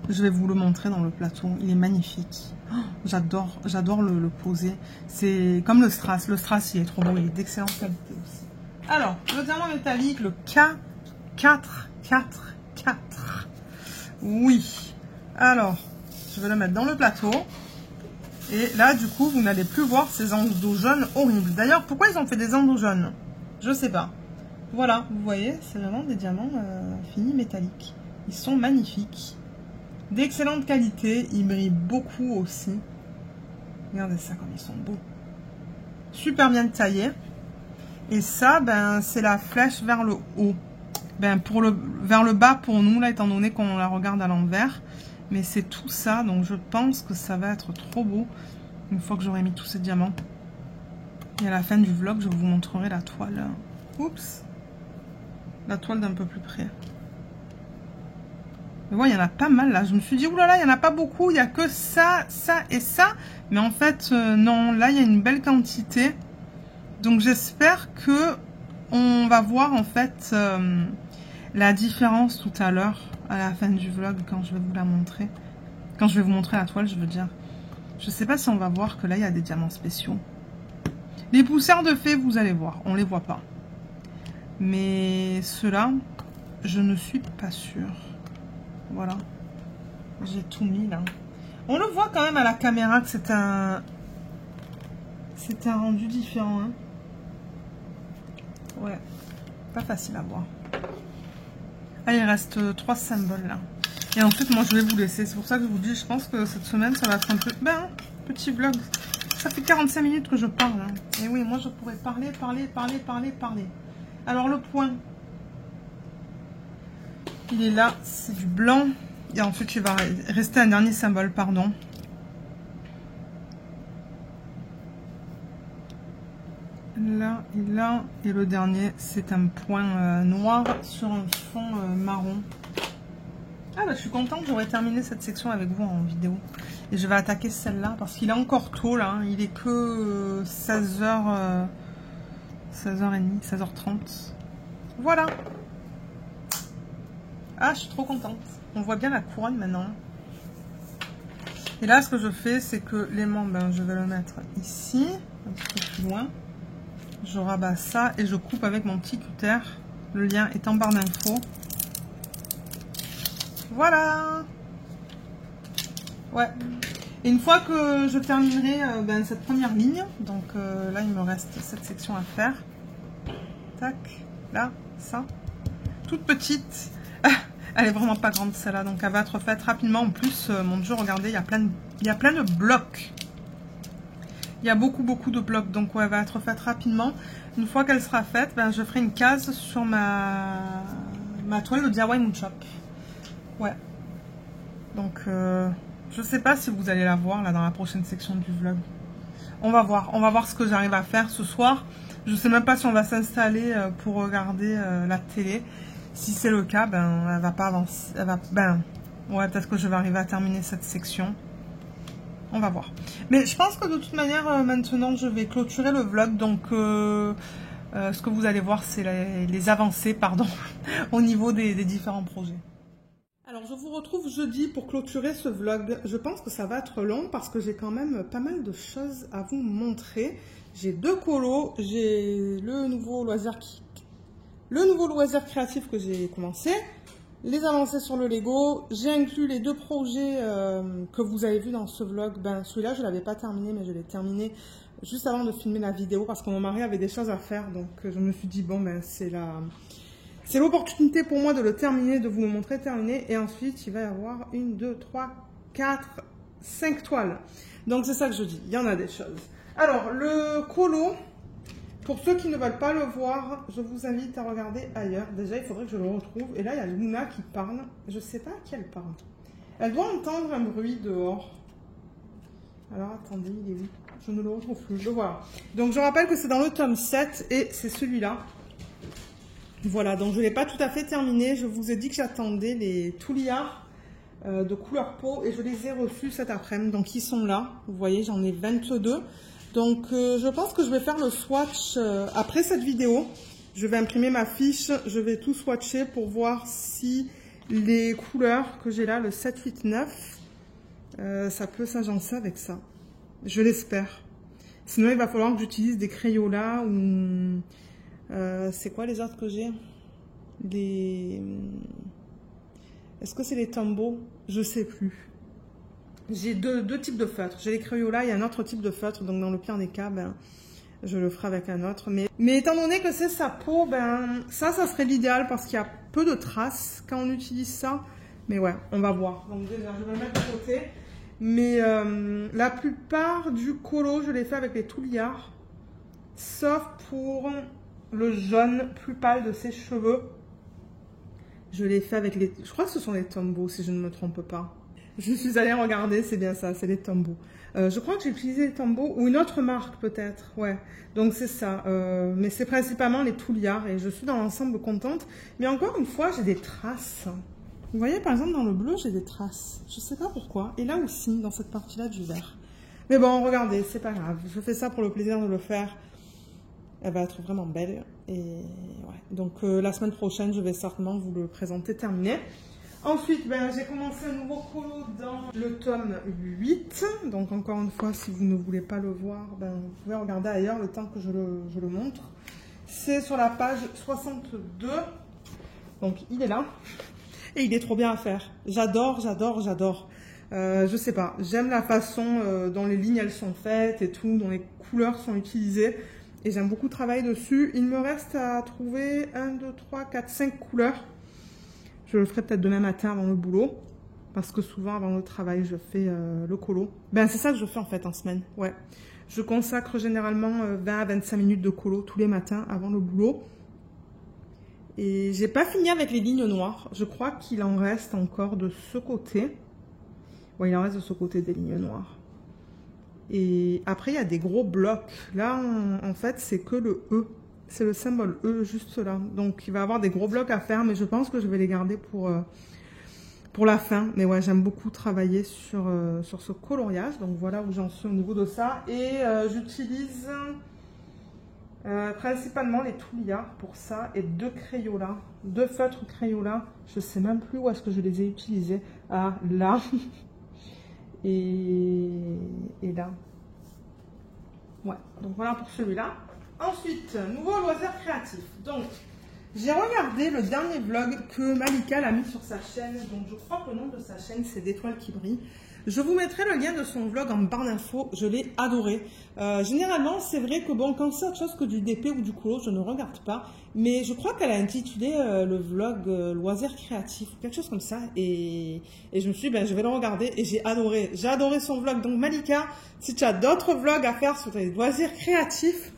[SPEAKER 1] Je vais vous le montrer dans le plateau. Il est magnifique. Oh, j'adore le poser. C'est comme le strass. Le strass, il est trop beau. Il est d'excellente qualité aussi. Alors, le diamant métallique, le K444. Oui. Alors, je vais le mettre dans le plateau. Et là, du coup, vous n'allez plus voir ces endos jaunes horribles. D'ailleurs, pourquoi ils ont fait des endos jaunes? Je sais pas. Voilà, vous voyez, c'est vraiment des diamants finis métalliques. Ils sont magnifiques. D'excellente qualité, ils brillent beaucoup aussi. Regardez ça comme ils sont beaux. Super bien taillés. Et ça, c'est la flèche vers le haut. Vers le bas pour nous, là, étant donné qu'on la regarde à l'envers. Mais c'est tout ça, donc je pense que ça va être trop beau. Une fois que j'aurai mis tous ces diamants. Et à la fin du vlog, je vous montrerai la toile. Oups. La toile d'un peu plus près. Mais ouais, il y en a pas mal là. Je me suis dit, oulala, il n'y en a pas beaucoup. Il n'y a que ça, ça et ça. Mais en fait, non. Là, il y a une belle quantité. Donc, j'espère que on va voir en fait la différence tout à l'heure. À la fin du vlog, quand je vais vous la montrer. Quand je vais vous montrer la toile, je veux dire. Je sais pas si on va voir que là, il y a des diamants spéciaux. Les poussières de fée, vous allez voir. On les voit pas. Mais ceux-là, je ne suis pas sûre. Voilà. J'ai tout mis là. On le voit quand même à la caméra que c'est un rendu différent. Hein. Ouais. Pas facile à voir. Allez, il reste 3 symboles là. Et ensuite, moi, je vais vous laisser. C'est pour ça que je vous dis, je pense que cette semaine, ça va être un peu... petit vlog. Ça fait 45 minutes que je parle. Hein. Et oui, moi, je pourrais parler. Alors, le point. Il est là. C'est du blanc. Et ensuite, il va rester un dernier symbole, pardon. Là et là. Et le dernier, c'est un point noir sur un fond marron. Ah bah je suis contente, j'aurais terminé cette section avec vous en vidéo. Et je vais attaquer celle-là parce qu'il est encore tôt là. Hein. Il est que 16h, 16h30, 16h30. Voilà. Ah, je suis trop contente. On voit bien la couronne maintenant. Et là, ce que je fais, c'est que l'aimant, ben, je vais le mettre ici, un petit peu plus loin. Je rabats ça et je coupe avec mon petit cutter. Le lien est en barre d'infos. Voilà. Ouais. Et une fois que je terminerai cette première ligne, donc là, il me reste cette section à faire. Tac, là, ça. Toute petite. Elle est vraiment pas grande celle-là, donc elle va être faite rapidement. En plus, mon Dieu, regardez, il y a plein de blocs. Il y a beaucoup de blocs, donc ouais, elle va être faite rapidement. Une fois qu'elle sera faite, ben, je ferai une case sur ma toile de DIY Moonshop. Ouais. Donc, je sais pas si vous allez la voir là dans la prochaine section du vlog. On va voir ce que j'arrive à faire ce soir. Je sais même pas si on va s'installer pour regarder la télé. Si c'est le cas, ben, elle va pas avancer. Ouais, peut-être que je vais arriver à terminer cette section. On va voir. Mais je pense que de toute manière, maintenant, je vais clôturer le vlog. Donc, ce que vous allez voir, c'est les avancées, pardon, au niveau des différents projets. Alors, je vous retrouve jeudi pour clôturer ce vlog. Je pense que ça va être long parce que j'ai quand même pas mal de choses à vous montrer. J'ai 2 colos, j'ai le nouveau loisir créatif que j'ai commencé. Les avancées sur le Lego, j'ai inclus les 2 projets que vous avez vus dans ce vlog. Ben, celui-là, je ne l'avais pas terminé, mais je l'ai terminé juste avant de filmer la vidéo parce que mon mari avait des choses à faire. Donc, je me suis dit, bon, ben, c'est l'opportunité pour moi de le terminer, de vous le montrer terminé. Et ensuite, il va y avoir 1, 2, 3, 4, 5 toiles. Donc, c'est ça que je dis, il y en a des choses. Alors, le colo... Pour ceux qui ne veulent pas le voir, je vous invite à regarder ailleurs. Déjà, il faudrait que je le retrouve. Et là, il y a Luna qui parle. Je ne sais pas à qui elle parle. Elle doit entendre un bruit dehors. Alors, attendez, il est où? Je ne le retrouve plus. Le voilà. Donc, je rappelle que c'est dans le tome 7 et c'est celui-là. Voilà, donc je ne l'ai pas tout à fait terminé. Je vous ai dit que j'attendais les touliards de couleur peau et je les ai reçus cet après-midi. Donc, ils sont là. Vous voyez, j'en ai 22. Donc, je pense que je vais faire le swatch après cette vidéo. Je vais imprimer ma fiche, je vais tout swatcher pour voir si les couleurs que j'ai là, le 7, 8, 9, ça peut s'agencer avec ça. Je l'espère. Sinon, il va falloir que j'utilise des Crayola ou... c'est quoi les autres que j'ai? Est-ce que c'est les Tombow? Je sais plus. J'ai deux types de feutres. J'ai les Crayola et un autre type de feutre. Donc, dans le pire des cas, ben, je le ferai avec un autre. Mais étant donné que c'est sa peau, ben, ça serait l'idéal parce qu'il y a peu de traces quand on utilise ça. Mais ouais, on va voir. Donc, déjà, je vais le mettre de côté. Mais la plupart du colo, je l'ai fait avec les touliards. Sauf pour le jaune plus pâle de ses cheveux. Je l'ai fait avec les... Je crois que ce sont les Tombow, si je ne me trompe pas. Je suis allée regarder, c'est bien ça, c'est les Tombow. Je crois que j'ai utilisé les Tombow ou une autre marque peut-être, ouais. Donc c'est ça, mais c'est principalement les touliards et je suis dans l'ensemble contente. Mais encore une fois, j'ai des traces. Vous voyez, par exemple, dans le bleu, j'ai des traces. Je sais pas pourquoi. Et là aussi, dans cette partie-là du vert. Mais bon, regardez, c'est pas grave. Je fais ça pour le plaisir de le faire. Elle va être vraiment belle. Et ouais. Donc la semaine prochaine, je vais certainement vous le présenter terminé. Ensuite, ben, j'ai commencé un nouveau colo dans le tome 8. Donc encore une fois, si vous ne voulez pas le voir, ben, vous pouvez regarder ailleurs le temps que je le montre. C'est sur la page 62. Donc il est là. Et il est trop bien à faire. J'adore, j'adore, j'adore. Je sais pas, j'aime la façon dont les lignes elles sont faites et tout, dont les couleurs sont utilisées. Et j'aime beaucoup travailler dessus. Il me reste à trouver 1, 2, 3, 4, 5 couleurs. Je le ferai peut-être demain matin avant le boulot. Parce que souvent, avant le travail, je fais le colo. Ben, c'est ça que je fais en fait en semaine. Ouais. Je consacre généralement 20 à 25 minutes de colo tous les matins avant le boulot. Et j'ai pas fini avec les lignes noires. Je crois qu'il en reste encore de ce côté. Ouais, il en reste de ce côté des lignes noires. Et après, il y a des gros blocs. Là, en fait, c'est que le E. C'est le symbole E juste là. Donc, il va y avoir des gros blocs à faire, mais je pense que je vais les garder pour la fin. Mais ouais, j'aime beaucoup travailler sur ce coloriage. Donc, voilà où j'en suis au niveau de ça. Et j'utilise principalement les Tulia pour ça. Et deux Crayola. Deux feutres Crayola. Je sais même plus où est-ce que je les ai utilisés. Ah, là. et là. Ouais, donc voilà pour celui-là. Ensuite, nouveau loisir créatif. Donc, j'ai regardé le dernier vlog que Malika a mis sur sa chaîne. Donc, je crois que le nom de sa chaîne, c'est d'Étoiles qui brillent. Je vous mettrai le lien de son vlog en barre d'infos. Je l'ai adoré. Généralement, c'est vrai que bon, quand c'est autre chose que du DP ou du colo, je ne regarde pas. Mais je crois qu'elle a intitulé le vlog loisir créatif, quelque chose comme ça. Et je me suis dit, ben, je vais le regarder et j'ai adoré. J'ai adoré son vlog. Donc, Malika, si tu as d'autres vlogs à faire sur tes loisirs créatifs,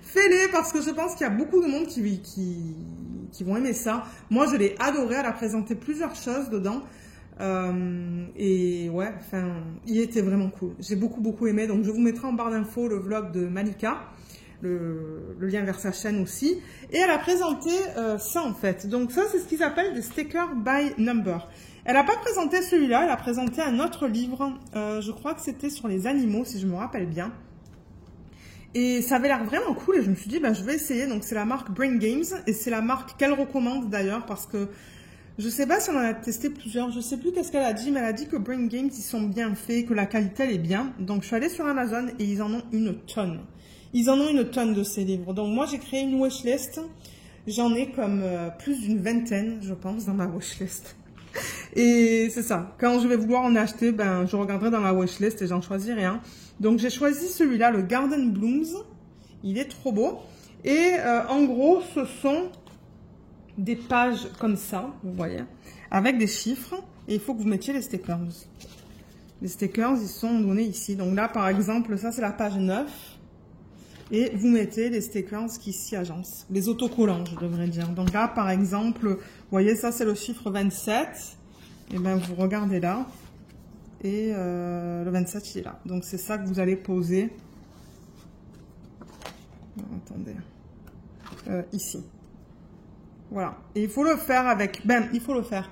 [SPEAKER 1] fais-les parce que je pense qu'il y a beaucoup de monde qui vont aimer ça. Moi, je l'ai adoré. Elle a présenté plusieurs choses dedans. Et ouais, enfin, il était vraiment cool. J'ai beaucoup aimé. Donc, je vous mettrai en barre d'infos le vlog de Malika. Le lien vers sa chaîne aussi. Et elle a présenté ça en fait. Donc, ça, c'est ce qu'ils appellent des stickers by number. Elle n'a pas présenté celui-là. Elle a présenté un autre livre. Je crois que c'était sur les animaux, si je me rappelle bien. Et ça avait l'air vraiment cool et je me suis dit, ben, je vais essayer. Donc, c'est la marque Brain Games et c'est la marque qu'elle recommande d'ailleurs parce que je sais pas si on en a testé plusieurs. Je sais plus qu'est-ce qu'elle a dit, mais elle a dit que Brain Games, ils sont bien faits, que la qualité, elle est bien. Donc, je suis allée sur Amazon et ils en ont une tonne. Ils en ont une tonne de ces livres. Donc, moi, j'ai créé une wishlist. J'en ai comme plus d'une vingtaine, je pense, dans ma wishlist. Et c'est ça. Quand je vais vouloir en acheter, ben, je regarderai dans ma wishlist et j'en choisirai un. Donc, j'ai choisi celui-là, le Garden Blooms. Il est trop beau. Et en gros, ce sont des pages comme ça, vous voyez, avec des chiffres. Et il faut que vous mettiez les stickers. Les stickers, ils sont donnés ici. Donc là, par exemple, ça, c'est la page 9. Et vous mettez les stickers qui s'y agencent. Les autocollants, je devrais dire. Donc là, par exemple, vous voyez, ça, c'est le chiffre 27. Et bien, vous regardez là. Et le 27, il est là. Donc, c'est ça que vous allez poser. Non, attendez. Ici. Voilà. Et il faut le faire avec... Ben, il faut le faire.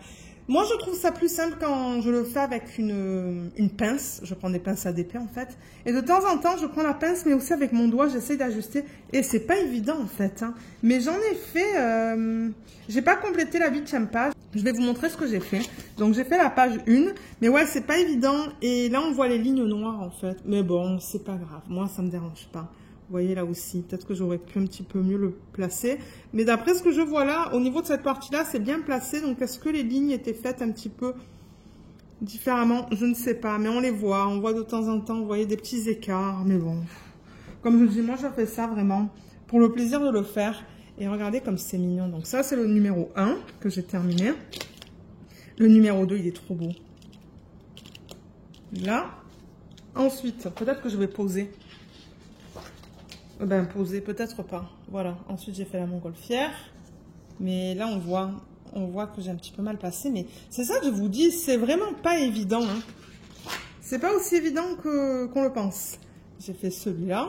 [SPEAKER 1] Moi, je trouve ça plus simple quand je le fais avec une pince. Je prends des pinces à DP, en fait. Et de temps en temps, je prends la pince, mais aussi avec mon doigt, j'essaie d'ajuster. Et c'est pas évident, en fait. Hein. Mais j'en ai fait... J'ai pas complété la 8e page. Je vais vous montrer ce que j'ai fait. Donc, j'ai fait la page 1. Mais ouais, c'est pas évident. Et là, on voit les lignes noires, en fait. Mais bon, c'est pas grave. Moi, ça me dérange pas. Vous voyez là aussi, peut-être que j'aurais pu un petit peu mieux le placer. Mais d'après ce que je vois là, au niveau de cette partie-là, c'est bien placé. Donc, est-ce que les lignes étaient faites un petit peu différemment? Je ne sais pas, mais on les voit. On voit de temps en temps, vous voyez, des petits écarts. Mais bon, comme je dis, moi, je fais ça vraiment pour le plaisir de le faire. Et regardez comme c'est mignon. Donc, ça, c'est le numéro 1 que j'ai terminé. Le numéro 2, il est trop beau. Là. Ensuite, peut-être que je vais poser. Ben, poser, peut-être pas. Voilà. Ensuite, j'ai fait la montgolfière. Mais là, on voit que j'ai un petit peu mal placé. Mais c'est ça que je vous dis, c'est vraiment pas évident. Hein. C'est pas aussi évident qu'on le pense. J'ai fait celui-là.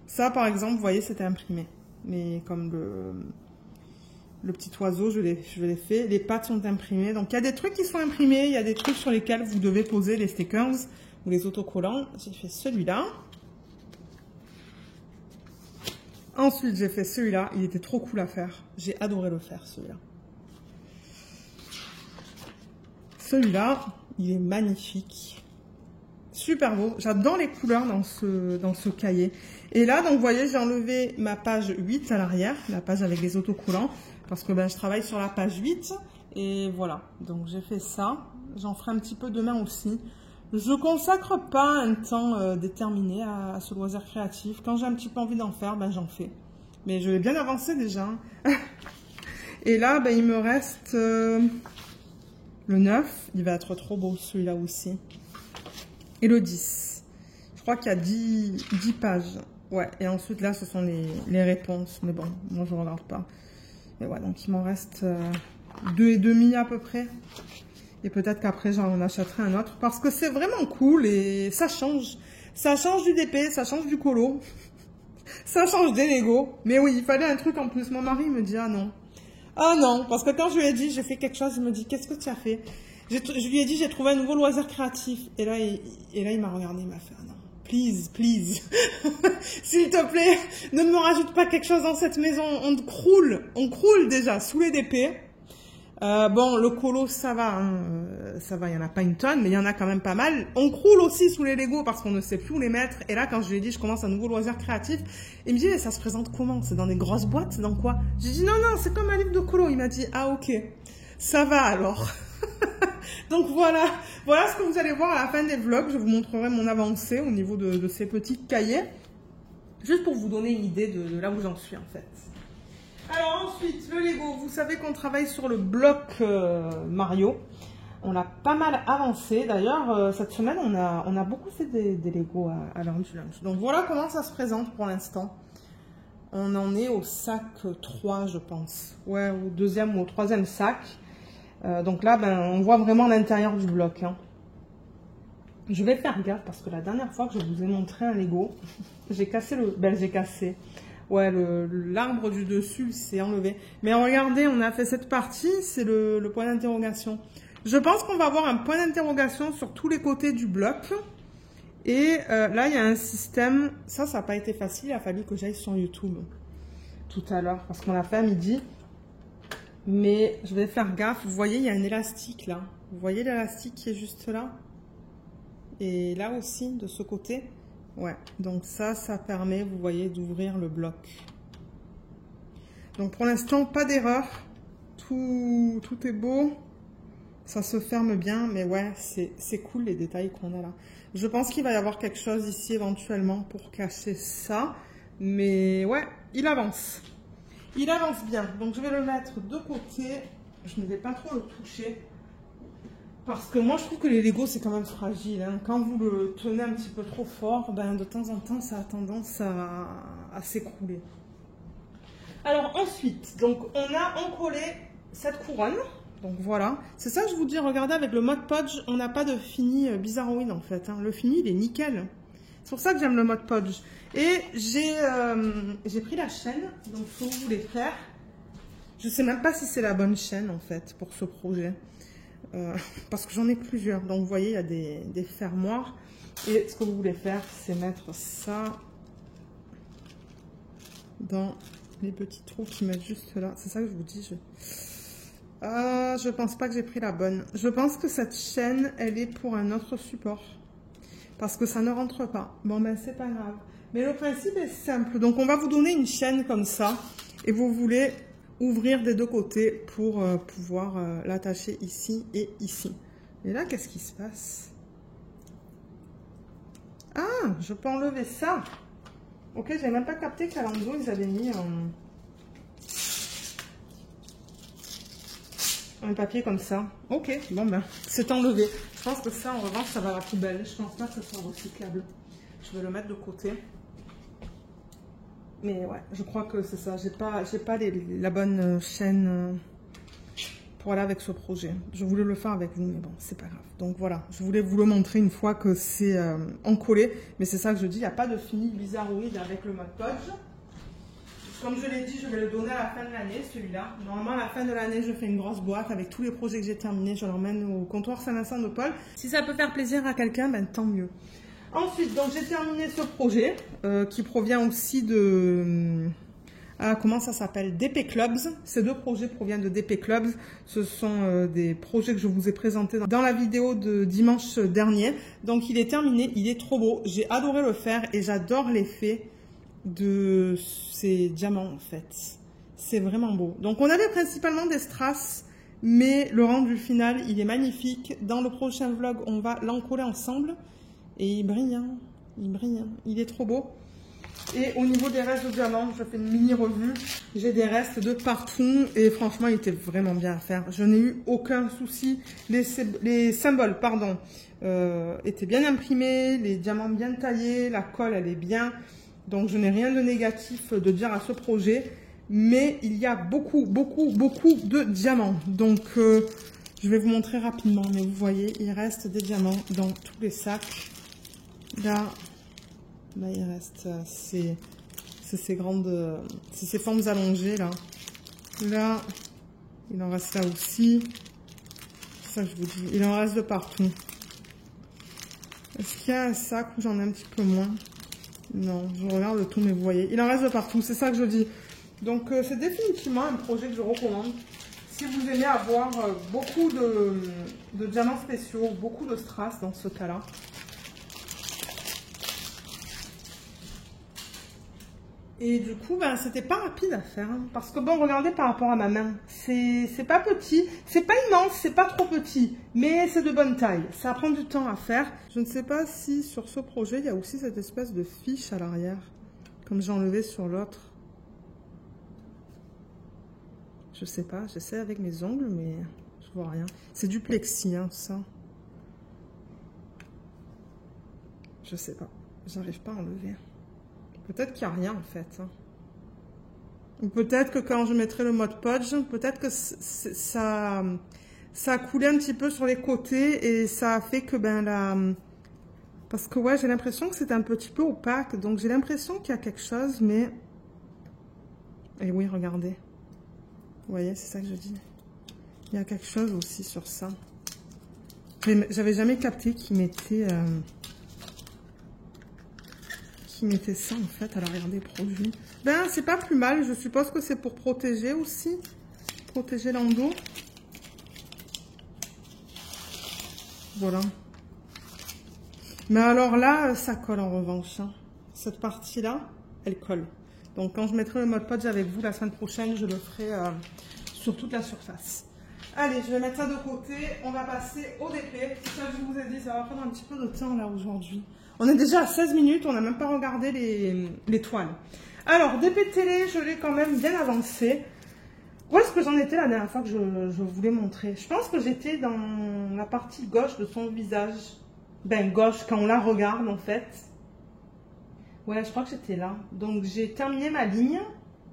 [SPEAKER 1] Ça, par exemple, vous voyez, c'était imprimé. Mais comme le petit oiseau, je l'ai fait. Les pattes sont imprimées. Donc, il y a des trucs qui sont imprimés. Il y a des trucs sur lesquels vous devez poser les stickers ou les autocollants. J'ai fait celui-là. Ensuite, j'ai fait celui-là. Il était trop cool à faire. J'ai adoré le faire, celui-là. Celui-là, il est magnifique. Super beau. J'adore les couleurs dans ce cahier. Et là, donc, vous voyez, j'ai enlevé ma page 8 à l'arrière. La page avec les autocollants. Parce que ben, je travaille sur la page 8. Et voilà. Donc, j'ai fait ça. J'en ferai un petit peu demain aussi. Je consacre pas un temps déterminé à ce loisir créatif. Quand j'ai un petit peu envie d'en faire, ben j'en fais. Mais je vais bien avancer déjà. Et là, ben, il me reste le 9. Il va être trop beau celui-là aussi. Et le 10. Je crois qu'il y a 10 pages. Ouais, et ensuite là, ce sont les réponses. Mais bon, moi je regarde pas. Et ouais, donc il m'en reste 2,5 à peu près. Et peut-être qu'après j'en achèterai un autre. Parce que c'est vraiment cool et ça change. Ça change du DP, ça change du colo. Ça change des Lego. Mais oui, il fallait un truc en plus. Mon mari me dit, ah non. Ah non, parce que quand je lui ai dit, j'ai fait quelque chose, il me dit, qu'est-ce que tu as fait? Je lui ai dit, j'ai trouvé un nouveau loisir créatif. Et là, il m'a regardé, il m'a fait, ah non, please, please. S'il te plaît, ne me rajoute pas quelque chose dans cette maison. On croule déjà sous les DP. Bon, le colo, ça va, hein, ça va, il n'y en a pas une tonne, mais il y en a quand même pas mal. On croule aussi sous les Lego parce qu'on ne sait plus où les mettre. Et là, quand je lui ai dit, je commence un nouveau loisir créatif, il me dit, mais ça se présente comment? C'est dans des grosses boîtes? C'est dans quoi? J'ai dit, non, non, c'est comme un livre de colo. Il m'a dit, ah ok, ça va alors. Donc voilà ce que vous allez voir à la fin des vlogs. Je vous montrerai mon avancée au niveau de ces petits cahiers. Juste pour vous donner une idée de là où j'en suis en fait. Alors ensuite, le Lego, vous savez qu'on travaille sur le bloc Mario. On a pas mal avancé. D'ailleurs, cette semaine, on a beaucoup fait des Lego à l'heure du lunch. Donc voilà comment ça se présente pour l'instant. On en est au sac 3, je pense. Ouais, au deuxième ou au troisième sac. Donc là, ben, on voit vraiment l'intérieur du bloc. Hein. Je vais faire gaffe parce que la dernière fois que je vous ai montré un Lego, j'ai cassé le... Ben, j'ai cassé... Ouais, l'arbre du dessus s'est enlevé. Mais regardez, on a fait cette partie, c'est le point d'interrogation. Je pense qu'on va avoir un point d'interrogation sur tous les côtés du bloc. Et là, il y a un système. Ça n'a pas été facile, il a fallu que j'aille sur YouTube tout à l'heure. Parce qu'on l'a fait à midi. Mais je vais faire gaffe. Vous voyez, il y a un élastique là. Vous voyez l'élastique qui est juste là? Et là aussi, de ce côté. Ouais, donc ça permet, vous voyez, d'ouvrir le bloc. Donc pour l'instant, pas d'erreur. Tout est beau. Ça se ferme bien, mais ouais, c'est cool les détails qu'on a là. Je pense qu'il va y avoir quelque chose ici éventuellement pour cacher ça. Mais ouais, il avance. Il avance bien. Donc je vais le mettre de côté. Je ne vais pas trop le toucher. Parce que moi, je trouve que les Lego, c'est quand même fragile. Hein. Quand vous le tenez un petit peu trop fort, ben, de temps en temps, ça a tendance à s'écrouler. Alors ensuite, donc, on a encollé cette couronne. Donc voilà. C'est ça que je vous dis, regardez, avec le Mod Podge, on n'a pas de fini Bizarroïde en fait. Hein. Le fini, il est nickel. C'est pour ça que j'aime le Mod Podge. Et j'ai pris la chaîne, donc il faut que vous voulez faire. Je ne sais même pas si c'est la bonne chaîne en fait pour ce projet. Parce que j'en ai plusieurs. Donc vous voyez, il y a des fermoirs. Et ce que vous voulez faire, c'est mettre ça dans les petits trous qui mettent juste là. C'est ça que je vous dis. Je pense pas que j'ai pris la bonne. Je pense que cette chaîne, elle est pour un autre support. Parce que ça ne rentre pas. Bon ben c'est pas grave. Mais le principe est simple. Donc on va vous donner une chaîne comme ça. Et vous voulez ouvrir des deux côtés pour pouvoir l'attacher ici et ici. Et là, qu'est-ce qui se passe? Ah, je peux enlever ça. Ok, j'ai même pas capté qu'à l'endroit, ils avaient mis un papier comme ça. Ok, bon ben, c'est enlevé. Je pense que ça, en revanche, ça va à la poubelle. Je pense pas que ça soit recyclable. Je vais le mettre de côté. Mais ouais, je crois que c'est ça. J'ai pas la bonne chaîne pour aller avec ce projet. Je voulais le faire avec vous, mais bon, c'est pas grave. Donc voilà, je voulais vous le montrer une fois que c'est encollé. Mais c'est ça que je dis, il n'y a pas de fini bizarroïde avec le Mod Podge. Comme je l'ai dit, je vais le donner à la fin de l'année, celui-là. Normalement, à la fin de l'année, je fais une grosse boîte avec tous les projets que j'ai terminés. Je l'emmène au comptoir Saint-Vincent de Paul. Si ça peut faire plaisir à quelqu'un, ben tant mieux. Ensuite, donc j'ai terminé ce projet qui provient aussi de... comment ça s'appelle? DP Clubs. Ces deux projets proviennent de DP Clubs. Ce sont des projets que je vous ai présentés dans la vidéo de dimanche dernier. Donc il est terminé, il est trop beau. J'ai adoré le faire et j'adore l'effet de ces diamants en fait. C'est vraiment beau. Donc on avait principalement des strass, mais le rendu final, il est magnifique. Dans le prochain vlog, on va l'encoller ensemble. Et il brille, hein. Il brille, hein. Il est trop beau. Et au niveau des restes de diamants, je fais une mini revue. J'ai des restes de partout et franchement, il était vraiment bien à faire. Je n'ai eu aucun souci. Les symboles, pardon, étaient bien imprimés, les diamants bien taillés, la colle, elle est bien. Donc, je n'ai rien de négatif de dire à ce projet. Mais il y a beaucoup de diamants. Donc, je vais vous montrer rapidement. Mais vous voyez, il reste des diamants dans tous les sacs. Là il reste ces grandes... c'est ces formes allongées, là. Là, il en reste là aussi. C'est ça que je vous dis. Il en reste de partout. Est-ce qu'il y a un sac où j'en ai un petit peu moins? Non, je regarde tout, mais vous voyez. Il en reste de partout. C'est ça que je dis. Donc, c'est définitivement un projet que je recommande. Si vous aimez avoir beaucoup de diamants spéciaux, beaucoup de strass dans ce cas-là. Et du coup, ben, c'était pas rapide à faire. Hein, parce que bon, regardez par rapport à ma main. C'est pas petit. C'est pas immense, c'est pas trop petit. Mais c'est de bonne taille. Ça prend du temps à faire. Je ne sais pas si sur ce projet, il y a aussi cette espèce de fiche à l'arrière. Comme j'ai enlevé sur l'autre. Je sais pas, j'essaie avec mes ongles, mais je vois rien. C'est du plexi, hein, ça. Je sais pas. J'arrive pas à enlever. Peut-être qu'il n'y a rien, en fait. Hein. Ou peut-être que quand je mettrai le mode podge, peut-être que ça a coulé un petit peu sur les côtés et ça a fait que, ben, la... Parce que, ouais, j'ai l'impression que c'est un petit peu opaque. Donc, j'ai l'impression qu'il y a quelque chose, mais... Et oui, regardez. Vous voyez, c'est ça que je dis. Il y a quelque chose aussi sur ça. J'avais jamais capté qu'il mettait ça en fait à l'arrière des produits. Ben, c'est pas plus mal. Je suppose que c'est pour protéger aussi. Protéger l'endos. Voilà. Mais alors là, ça colle en revanche. Hein. Cette partie-là, elle colle. Donc, quand je mettrai le mode podge avec vous la semaine prochaine, je le ferai sur toute la surface. Allez, je vais mettre ça de côté. On va passer au DP. Ça, je vous ai dit, ça va prendre un petit peu de temps là aujourd'hui. On est déjà à 16 minutes, on n'a même pas regardé les toiles. Alors, DP télé, je l'ai quand même bien avancé. Où est-ce que j'en étais la dernière fois que je voulais montrer? Je pense que j'étais dans la partie gauche de son visage. Ben, gauche, quand on la regarde en fait. Ouais, je crois que j'étais là. Donc, j'ai terminé ma ligne.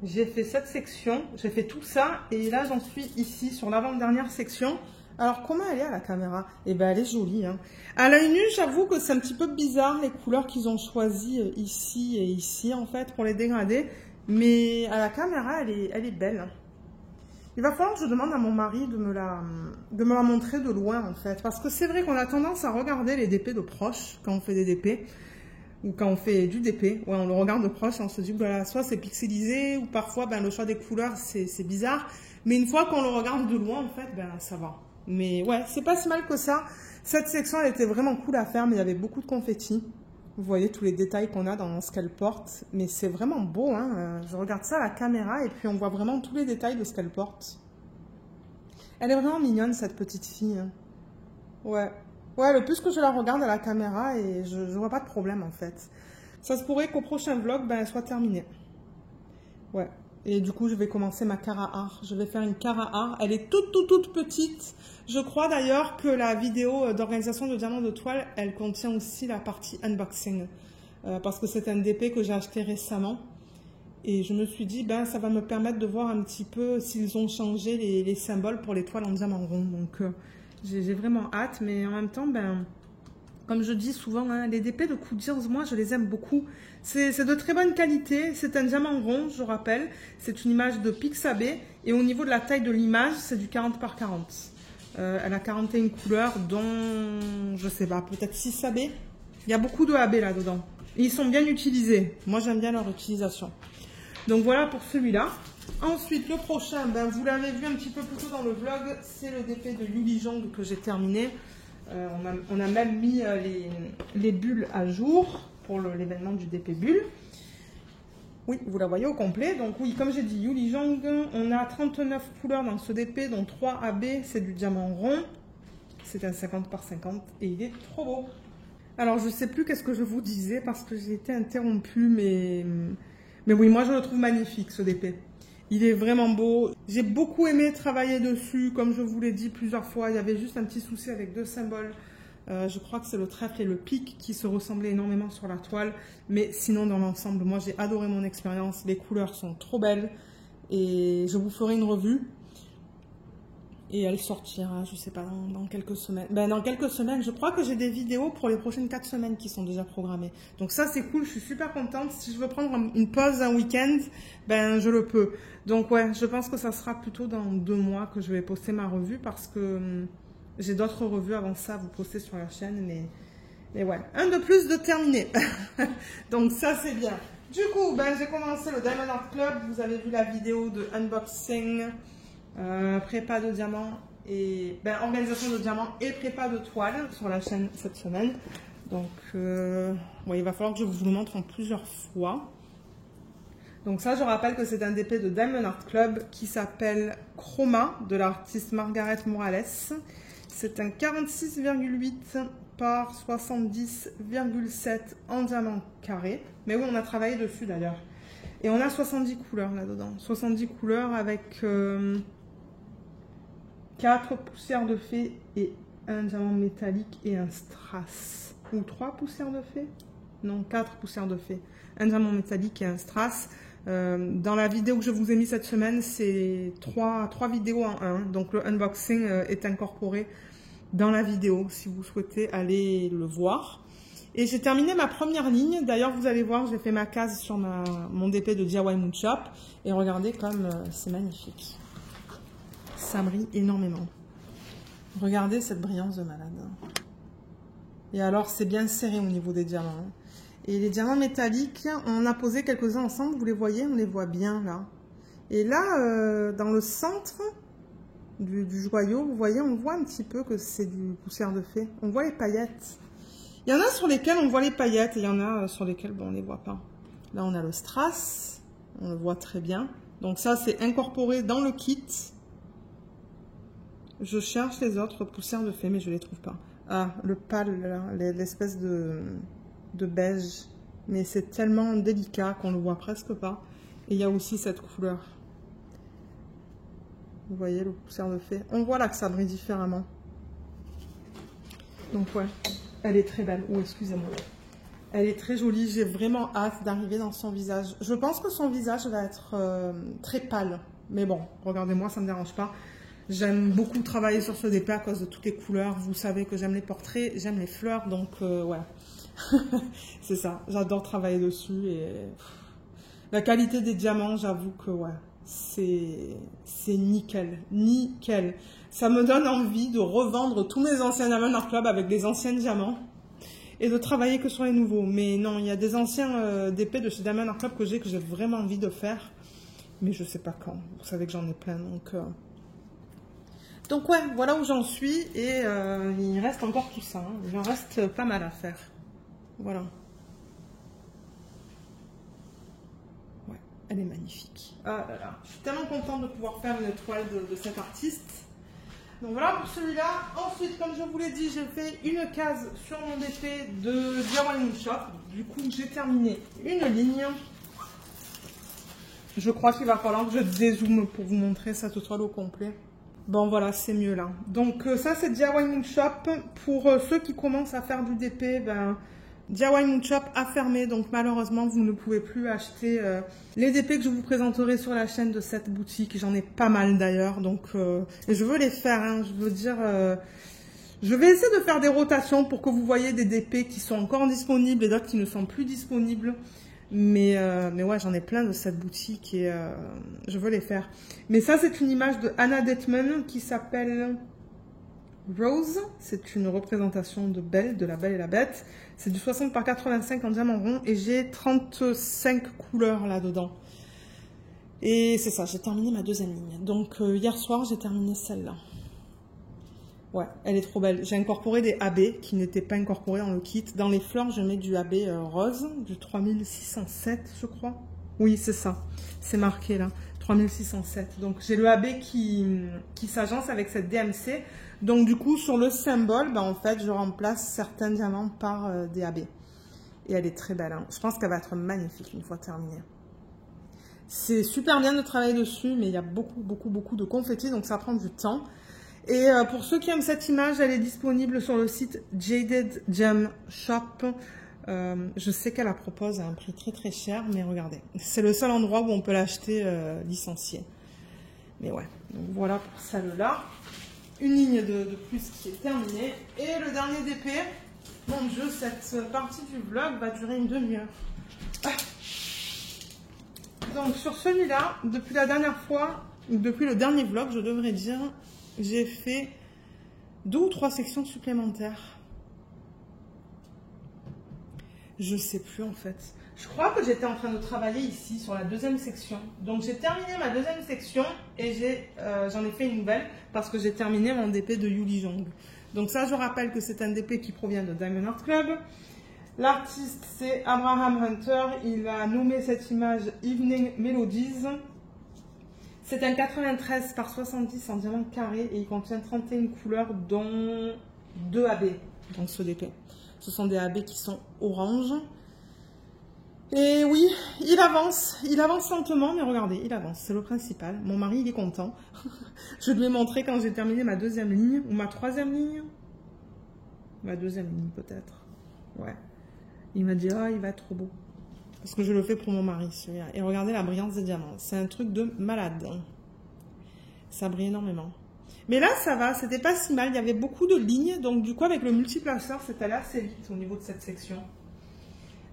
[SPEAKER 1] J'ai fait cette section. J'ai fait tout ça. Et là, j'en suis ici, sur l'avant-dernière section. Alors, comment elle est à la caméra? Eh ben, elle est jolie. Hein. À l'œil nu, j'avoue que c'est un petit peu bizarre, les couleurs qu'ils ont choisies ici et ici, en fait, pour les dégrader. Mais à la caméra, elle est belle. Il va falloir que je demande à mon mari de me la montrer de loin, en fait. Parce que c'est vrai qu'on a tendance à regarder les DP de proche, quand on fait des DP. Ou quand on fait du DP, ouais, on le regarde de proche et on se dit, voilà, soit c'est pixelisé, ou parfois, ben, le choix des couleurs, c'est bizarre. Mais une fois qu'on le regarde de loin, en fait, ben, ça va. Mais ouais, c'est pas si mal que ça. Cette section, elle était vraiment cool à faire, mais il y avait beaucoup de confettis. Vous voyez tous les détails qu'on a dans ce qu'elle porte. Mais c'est vraiment beau, hein. Je regarde ça à la caméra et puis on voit vraiment tous les détails de ce qu'elle porte. Elle est vraiment mignonne, cette petite fille. Hein. Ouais. Ouais, le plus que je la regarde à la caméra et je vois pas de problème en fait. Ça se pourrait qu'au prochain vlog, ben, elle soit terminée. Ouais. Et du coup, je vais commencer ma Cara Art. Je vais faire une Cara Art. Elle est toute petite. Je crois d'ailleurs que la vidéo d'organisation de diamants de toile, elle contient aussi la partie unboxing. Parce que c'est un DP que j'ai acheté récemment. Et je me suis dit, ben, ça va me permettre de voir un petit peu s'ils ont changé les symboles pour les toiles en diamant rond. Donc, j'ai vraiment hâte. Mais en même temps, ben, comme je dis souvent, hein, les DP de Coudier's, moi, je les aime beaucoup. C'est de très bonne qualité. C'est un diamant rond, je rappelle. C'est une image de Pixabay. Et au niveau de la taille de l'image, c'est du 40 par 40. Elle a 41 couleurs, dont, je sais pas, peut-être 6 AB. Il y a beaucoup de AB là-dedans. Et ils sont bien utilisés. Moi, j'aime bien leur utilisation. Donc, voilà pour celui-là. Ensuite, le prochain, ben, vous l'avez vu un petit peu plus tôt dans le vlog, c'est le DP de Yuli Jong que j'ai terminé. On a même mis les bulles à jour pour l'événement du DP Bulle. Oui, vous la voyez au complet. Donc oui, comme j'ai dit, Yuli Jong, on a 39 couleurs dans ce DP, dont 3 AB, c'est du diamant rond. C'est un 50 par 50 et il est trop beau. Alors, je ne sais plus qu'est-ce que je vous disais parce que j'ai été interrompue, mais oui, moi je le trouve magnifique ce DP. Il est vraiment beau. J'ai beaucoup aimé travailler dessus, comme je vous l'ai dit plusieurs fois. Il y avait juste un petit souci avec 2 symboles Je crois que c'est le trèfle et le pic qui se ressemblaient énormément sur la toile. Mais sinon, dans l'ensemble, moi, j'ai adoré mon expérience. Les couleurs sont trop belles. Et je vous ferai une revue. Et elle sortira, je sais pas, dans quelques semaines. Ben, dans quelques semaines, je crois que j'ai des vidéos pour les prochaines 4 semaines qui sont déjà programmées. Donc ça, c'est cool, je suis super contente. Si je veux prendre une pause un week-end, ben, je le peux. Donc ouais, je pense que ça sera plutôt dans 2 mois que je vais poster ma revue parce que j'ai d'autres revues avant ça à vous poster sur la chaîne. Mais ouais, un de plus de terminé. Donc ça, c'est bien. Du coup, ben, j'ai commencé le Diamond Art Club. Vous avez vu la vidéo de unboxing. Prépa de diamants et organisation de diamants et prépa de toile sur la chaîne cette semaine. Donc ouais, il va falloir que je vous le montre en plusieurs fois. Donc ça, je rappelle que c'est un DP de Diamond Art Club qui s'appelle Chroma de l'artiste Margaret Morales. C'est un 46,8 par 70,7 en diamant carré. Mais oui, on a travaillé dessus d'ailleurs. Et on a 70 couleurs là-dedans. 70 couleurs avec 4 poussières de fée et un diamant métallique et un strass. Ou 3 poussières de fée? Non, 4 poussières de fée. Un diamant métallique et un strass. Dans la vidéo que je vous ai mis cette semaine, c'est 3 vidéos en 1. Donc le unboxing est incorporé dans la vidéo si vous souhaitez aller le voir. Et j'ai terminé ma première ligne. D'ailleurs, vous allez voir, j'ai fait ma case sur mon DP de DIY Moon Shop. Et regardez comme c'est magnifique. Ça brille énormément. Regardez cette brillance de malade. Et alors, c'est bien serré au niveau des diamants. Et les diamants métalliques, on en a posé quelques-uns ensemble. Vous les voyez, on les voit bien là. Et là, dans le centre du joyau, vous voyez, on voit un petit peu que c'est du poussière de fée. On voit les paillettes. Il y en a sur lesquels on voit les paillettes et il y en a sur lesquels bon, on ne les voit pas. Là, on a le strass. On le voit très bien. Donc ça, c'est incorporé dans le kit. Je cherche les autres poussières de fée, mais je ne les trouve pas. Ah, le pâle, l'espèce de beige. Mais c'est tellement délicat qu'on ne le voit presque pas. Et il y a aussi cette couleur. Vous voyez le poussière de fée. On voit là que ça brille différemment. Donc ouais, elle est très belle. Oh, excusez-moi. Elle est très jolie. J'ai vraiment hâte d'arriver dans son visage. Je pense que son visage va être très pâle. Mais bon, regardez-moi, ça ne me dérange pas. J'aime beaucoup travailler sur ce DP à cause de toutes les couleurs. Vous savez que j'aime les portraits, j'aime les fleurs, donc ouais. C'est ça, j'adore travailler dessus. Et la qualité des diamants, j'avoue que ouais, c'est nickel, nickel. Ça me donne envie de revendre tous mes anciens Diamond Art Club avec des anciens diamants et de travailler que sur les nouveaux. Mais non, il y a des anciens DP de chez Diamond Art Club que j'ai vraiment envie de faire, mais je sais pas quand. Vous savez que j'en ai plein, donc ouais, voilà où j'en suis et il reste encore tout ça. Hein. Il en reste pas mal à faire. Voilà. Ouais, elle est magnifique. Ah là là, je suis tellement contente de pouvoir faire une toile de cet artiste. Donc voilà pour celui-là. Ensuite, comme je vous l'ai dit, j'ai fait une case sur mon DP de DIY Moon Shop. Du coup, j'ai terminé une ligne. Je crois qu'il va falloir que je dézoome pour vous montrer cette toile au complet. Bon voilà, c'est mieux là. Donc ça c'est DIY Moon Shop. Pour ceux qui commencent à faire du DP, ben, DIY Moon Shop a fermé. Donc malheureusement vous ne pouvez plus acheter les DP que je vous présenterai sur la chaîne de cette boutique. J'en ai pas mal d'ailleurs. Donc et je veux les faire, hein, je veux dire... je vais essayer de faire des rotations pour que vous voyez des DP qui sont encore disponibles et d'autres qui ne sont plus disponibles. Mais ouais, j'en ai plein de cette boutique et je veux les faire. Mais ça, c'est une image de Anna Detman qui s'appelle Rose. C'est une représentation de Belle, de La Belle et la Bête. C'est du 60 par 85 en diamant rond et j'ai 35 couleurs là-dedans. Et c'est ça, j'ai terminé ma deuxième ligne. Donc hier soir, j'ai terminé celle-là. Ouais, elle est trop belle. J'ai incorporé des AB qui n'étaient pas incorporés dans le kit. Dans les fleurs, je mets du AB rose, du 3607, je crois. Oui, c'est ça. C'est marqué là, 3607. Donc, j'ai le AB qui s'agence avec cette DMC. Donc, du coup, sur le symbole, ben, en fait, je remplace certains diamants par des AB. Et elle est très belle. Hein. Je pense qu'elle va être magnifique une fois terminée. C'est super bien de travailler dessus, mais il y a beaucoup de confettis, donc ça prend du temps. Et pour ceux qui aiment cette image, elle est disponible sur le site Jaded Gem Shop. Je sais qu'elle la propose à un prix très très cher, mais regardez, c'est le seul endroit où on peut l'acheter licenciée. Mais ouais, donc voilà pour celle-là. Une ligne de plus qui est terminée. Et le dernier DP, mon Dieu, cette partie du vlog va durer une demi-heure. Donc sur celui-là, depuis la dernière fois, depuis le dernier vlog, je devrais dire, j'ai fait 2 ou 3 sections supplémentaires. Je sais plus en fait. Je crois que j'étais en train de travailler ici sur la deuxième section. Donc j'ai terminé ma deuxième section et j'en ai fait une nouvelle parce que j'ai terminé mon DP de Yuli Jong. Donc ça, je rappelle que c'est un DP qui provient de Diamond Art Club. L'artiste, c'est Abraham Hunter. Il a nommé cette image Evening Melodies. C'est un 93 par 70 en diamant carré et il contient 31 couleurs dont 2 AB dans ce DP. Ce sont des AB qui sont orange. Et oui, il avance lentement, mais regardez, il avance, c'est le principal. Mon mari, il est content. Je lui ai montré quand j'ai terminé ma deuxième ligne, ou ma troisième ligne. Ma deuxième ligne, peut-être. Ouais. Il m'a dit, ah, il va être trop beau. Parce que je le fais pour mon mari, celui-là. Et regardez la brillance des diamants. C'est un truc de malade. Ça brille énormément. Mais là, ça va, c'était pas si mal. Il y avait beaucoup de lignes. Donc, du coup, avec le multiplaceur, c'était allé assez vite au niveau de cette section.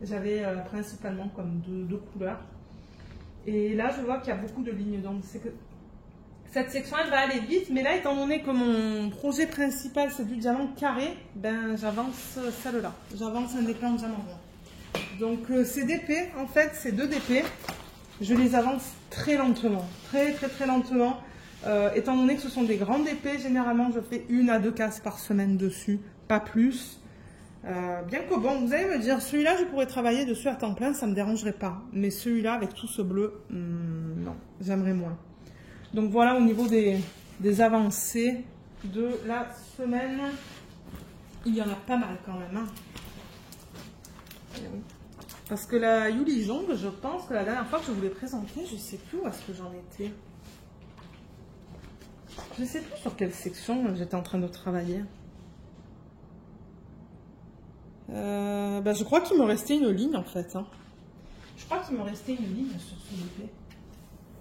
[SPEAKER 1] J'avais principalement comme deux couleurs. Et là, je vois qu'il y a beaucoup de lignes. Donc, c'est que cette section, elle va aller vite. Mais là, étant donné que mon projet principal, c'est du diamant carré, ben, j'avance celle-là. J'avance un des plans de diamant rond. Donc, ces DP, en fait, ces 2 DP, je les avance très lentement. Très lentement. Étant donné que ce sont des grandes épées, généralement je fais 1 à 2 cases par semaine dessus, pas plus. Bien que bon, vous allez me dire, celui-là je pourrais travailler dessus à temps plein, ça ne me dérangerait pas. Mais celui-là avec tout ce bleu, non, j'aimerais moins. Donc voilà au niveau des avancées de la semaine. Il y en a pas mal quand même. Hein. Parce que la Yuli Jong, je pense que la dernière fois que je vous l'ai présentée, je ne sais plus où est-ce que j'en étais. Je ne sais plus sur quelle section j'étais en train de travailler. Ben je crois qu'il me restait une ligne en fait. Hein. Je crois qu'il me restait une ligne sur ce DP.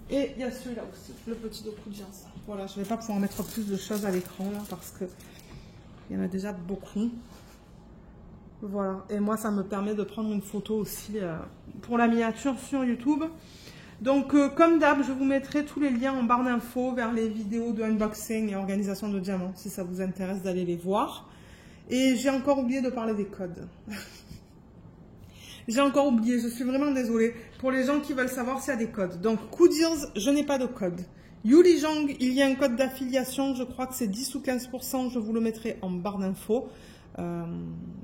[SPEAKER 1] Et il y a celui-là aussi, le petit d'Audience. Voilà, je ne vais pas pouvoir mettre plus de choses à l'écran là parce que il y en a déjà beaucoup. Voilà, et moi ça me permet de prendre une photo aussi pour la miniature sur YouTube. Donc, comme d'hab, je vous mettrai tous les liens en barre d'infos vers les vidéos de unboxing et organisation de diamants, si ça vous intéresse d'aller les voir. Et j'ai encore oublié de parler des codes. J'ai encore oublié, je suis vraiment désolée. Pour les gens qui veulent savoir s'il y a des codes. Donc, Kudirs, je n'ai pas de code. Yuli Jong, il y a un code d'affiliation, je crois que c'est 10 ou 15%, je vous le mettrai en barre d'infos.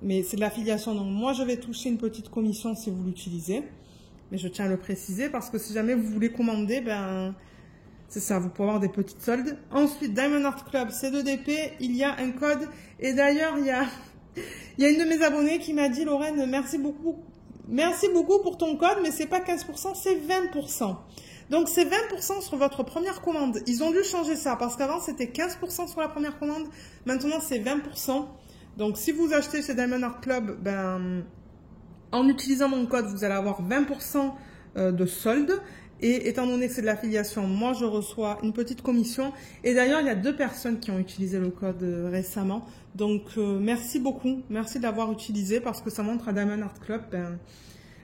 [SPEAKER 1] Mais c'est de l'affiliation, donc moi je vais toucher une petite commission si vous l'utilisez. Mais je tiens à le préciser parce que si jamais vous voulez commander, ben c'est ça, vous pouvez avoir des petites soldes. Ensuite, Diamond Art Club, c'est 2 DP, il y a un code. Et d'ailleurs, il y a une de mes abonnées qui m'a dit, Lorraine, merci beaucoup pour ton code, mais c'est pas 15%, c'est 20%. Donc c'est 20% sur votre première commande. Ils ont dû changer ça parce qu'avant c'était 15% sur la première commande, maintenant c'est 20%. Donc si vous achetez chez Diamond Art Club, ben en utilisant mon code, vous allez avoir 20% de solde. Et étant donné que c'est de l'affiliation, moi je reçois une petite commission. Et d'ailleurs, il y a 2 personnes qui ont utilisé le code récemment. Donc merci beaucoup, merci de l'avoir utilisé parce que ça montre à Diamond Art Club, ben,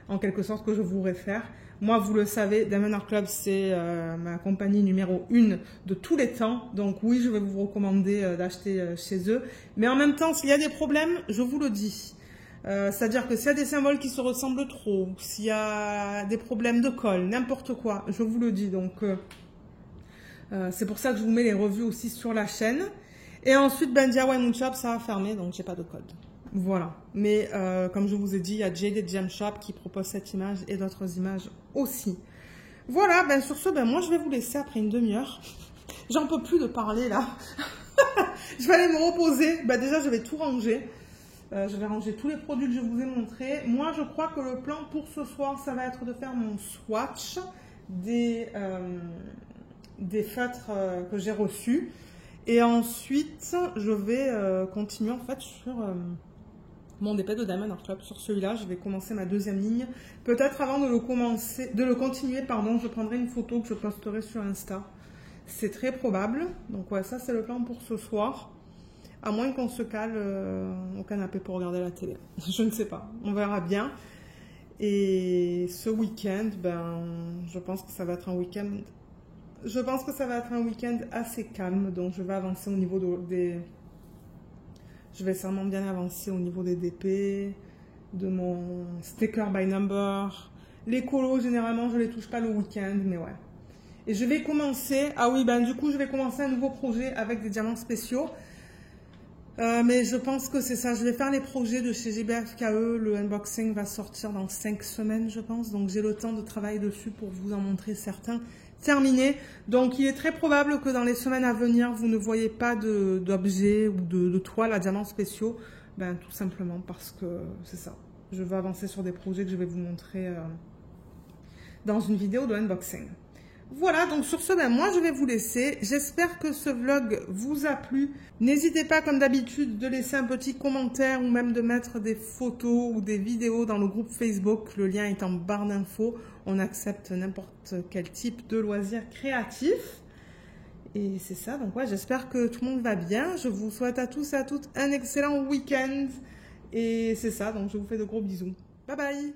[SPEAKER 1] en quelque sorte, que je vous réfère. Moi, vous le savez, Diamond Art Club, c'est ma compagnie numéro 1 de tous les temps. Donc oui, je vais vous recommander d'acheter chez eux. Mais en même temps, s'il y a des problèmes, je vous le dis. C'est-à-dire que s'il y a des symboles qui se ressemblent trop, s'il y a des problèmes de colle, n'importe quoi, je vous le dis. Donc, c'est pour ça que je vous mets les revues aussi sur la chaîne. Et ensuite, ben, DIY Moon Shop, ça a fermé, donc j'ai pas de code. Voilà. Mais comme je vous ai dit, il y a Jaded Gem Shop qui propose cette image et d'autres images aussi. Voilà, ben sur ce, ben moi je vais vous laisser après une demi-heure. J'en peux plus de parler là. Je vais aller me reposer. Ben déjà, je vais tout ranger. Je vais ranger tous les produits que je vous ai montrés. Moi, je crois que le plan pour ce soir, ça va être de faire mon swatch des feutres que j'ai reçus. Et ensuite, je vais continuer en fait sur mon DP de Diamond Art Club. Sur celui-là, je vais commencer ma deuxième ligne. Peut-être avant de le continuer, pardon, je prendrai une photo que je posterai sur Insta. C'est très probable. Donc ouais, ça c'est le plan pour ce soir. À moins qu'on se cale au canapé pour regarder la télé. Je ne sais pas. On verra bien. Et ce week-end, ben, je pense que ça va être un week-end. Je pense que ça va être un week-end assez calme. Donc je vais avancer au niveau des. Je vais sûrement bien avancer au niveau des DP, de mon sticker by number. Les colos, généralement, je les touche pas le week-end, mais ouais. Et je vais commencer. Ah oui, ben du coup, je vais commencer un nouveau projet avec des diamants spéciaux. Mais je pense que c'est ça. Je vais faire les projets de chez GBFKE. Le unboxing va sortir dans 5 semaines, je pense. Donc, j'ai le temps de travailler dessus pour vous en montrer certains terminés. Donc, il est très probable que dans les semaines à venir, vous ne voyez pas d'objets ou de toiles à diamants spéciaux. Ben, tout simplement parce que c'est ça. Je veux avancer sur des projets que je vais vous montrer dans une vidéo de unboxing. Voilà, donc sur ce, ben moi je vais vous laisser. J'espère que ce vlog vous a plu. N'hésitez pas, comme d'habitude, de laisser un petit commentaire ou même de mettre des photos ou des vidéos dans le groupe Facebook. Le lien est en barre d'infos. On accepte n'importe quel type de loisirs créatifs. Et c'est ça, donc ouais, j'espère que tout le monde va bien. Je vous souhaite à tous et à toutes un excellent week-end. Et c'est ça, donc je vous fais de gros bisous. Bye bye!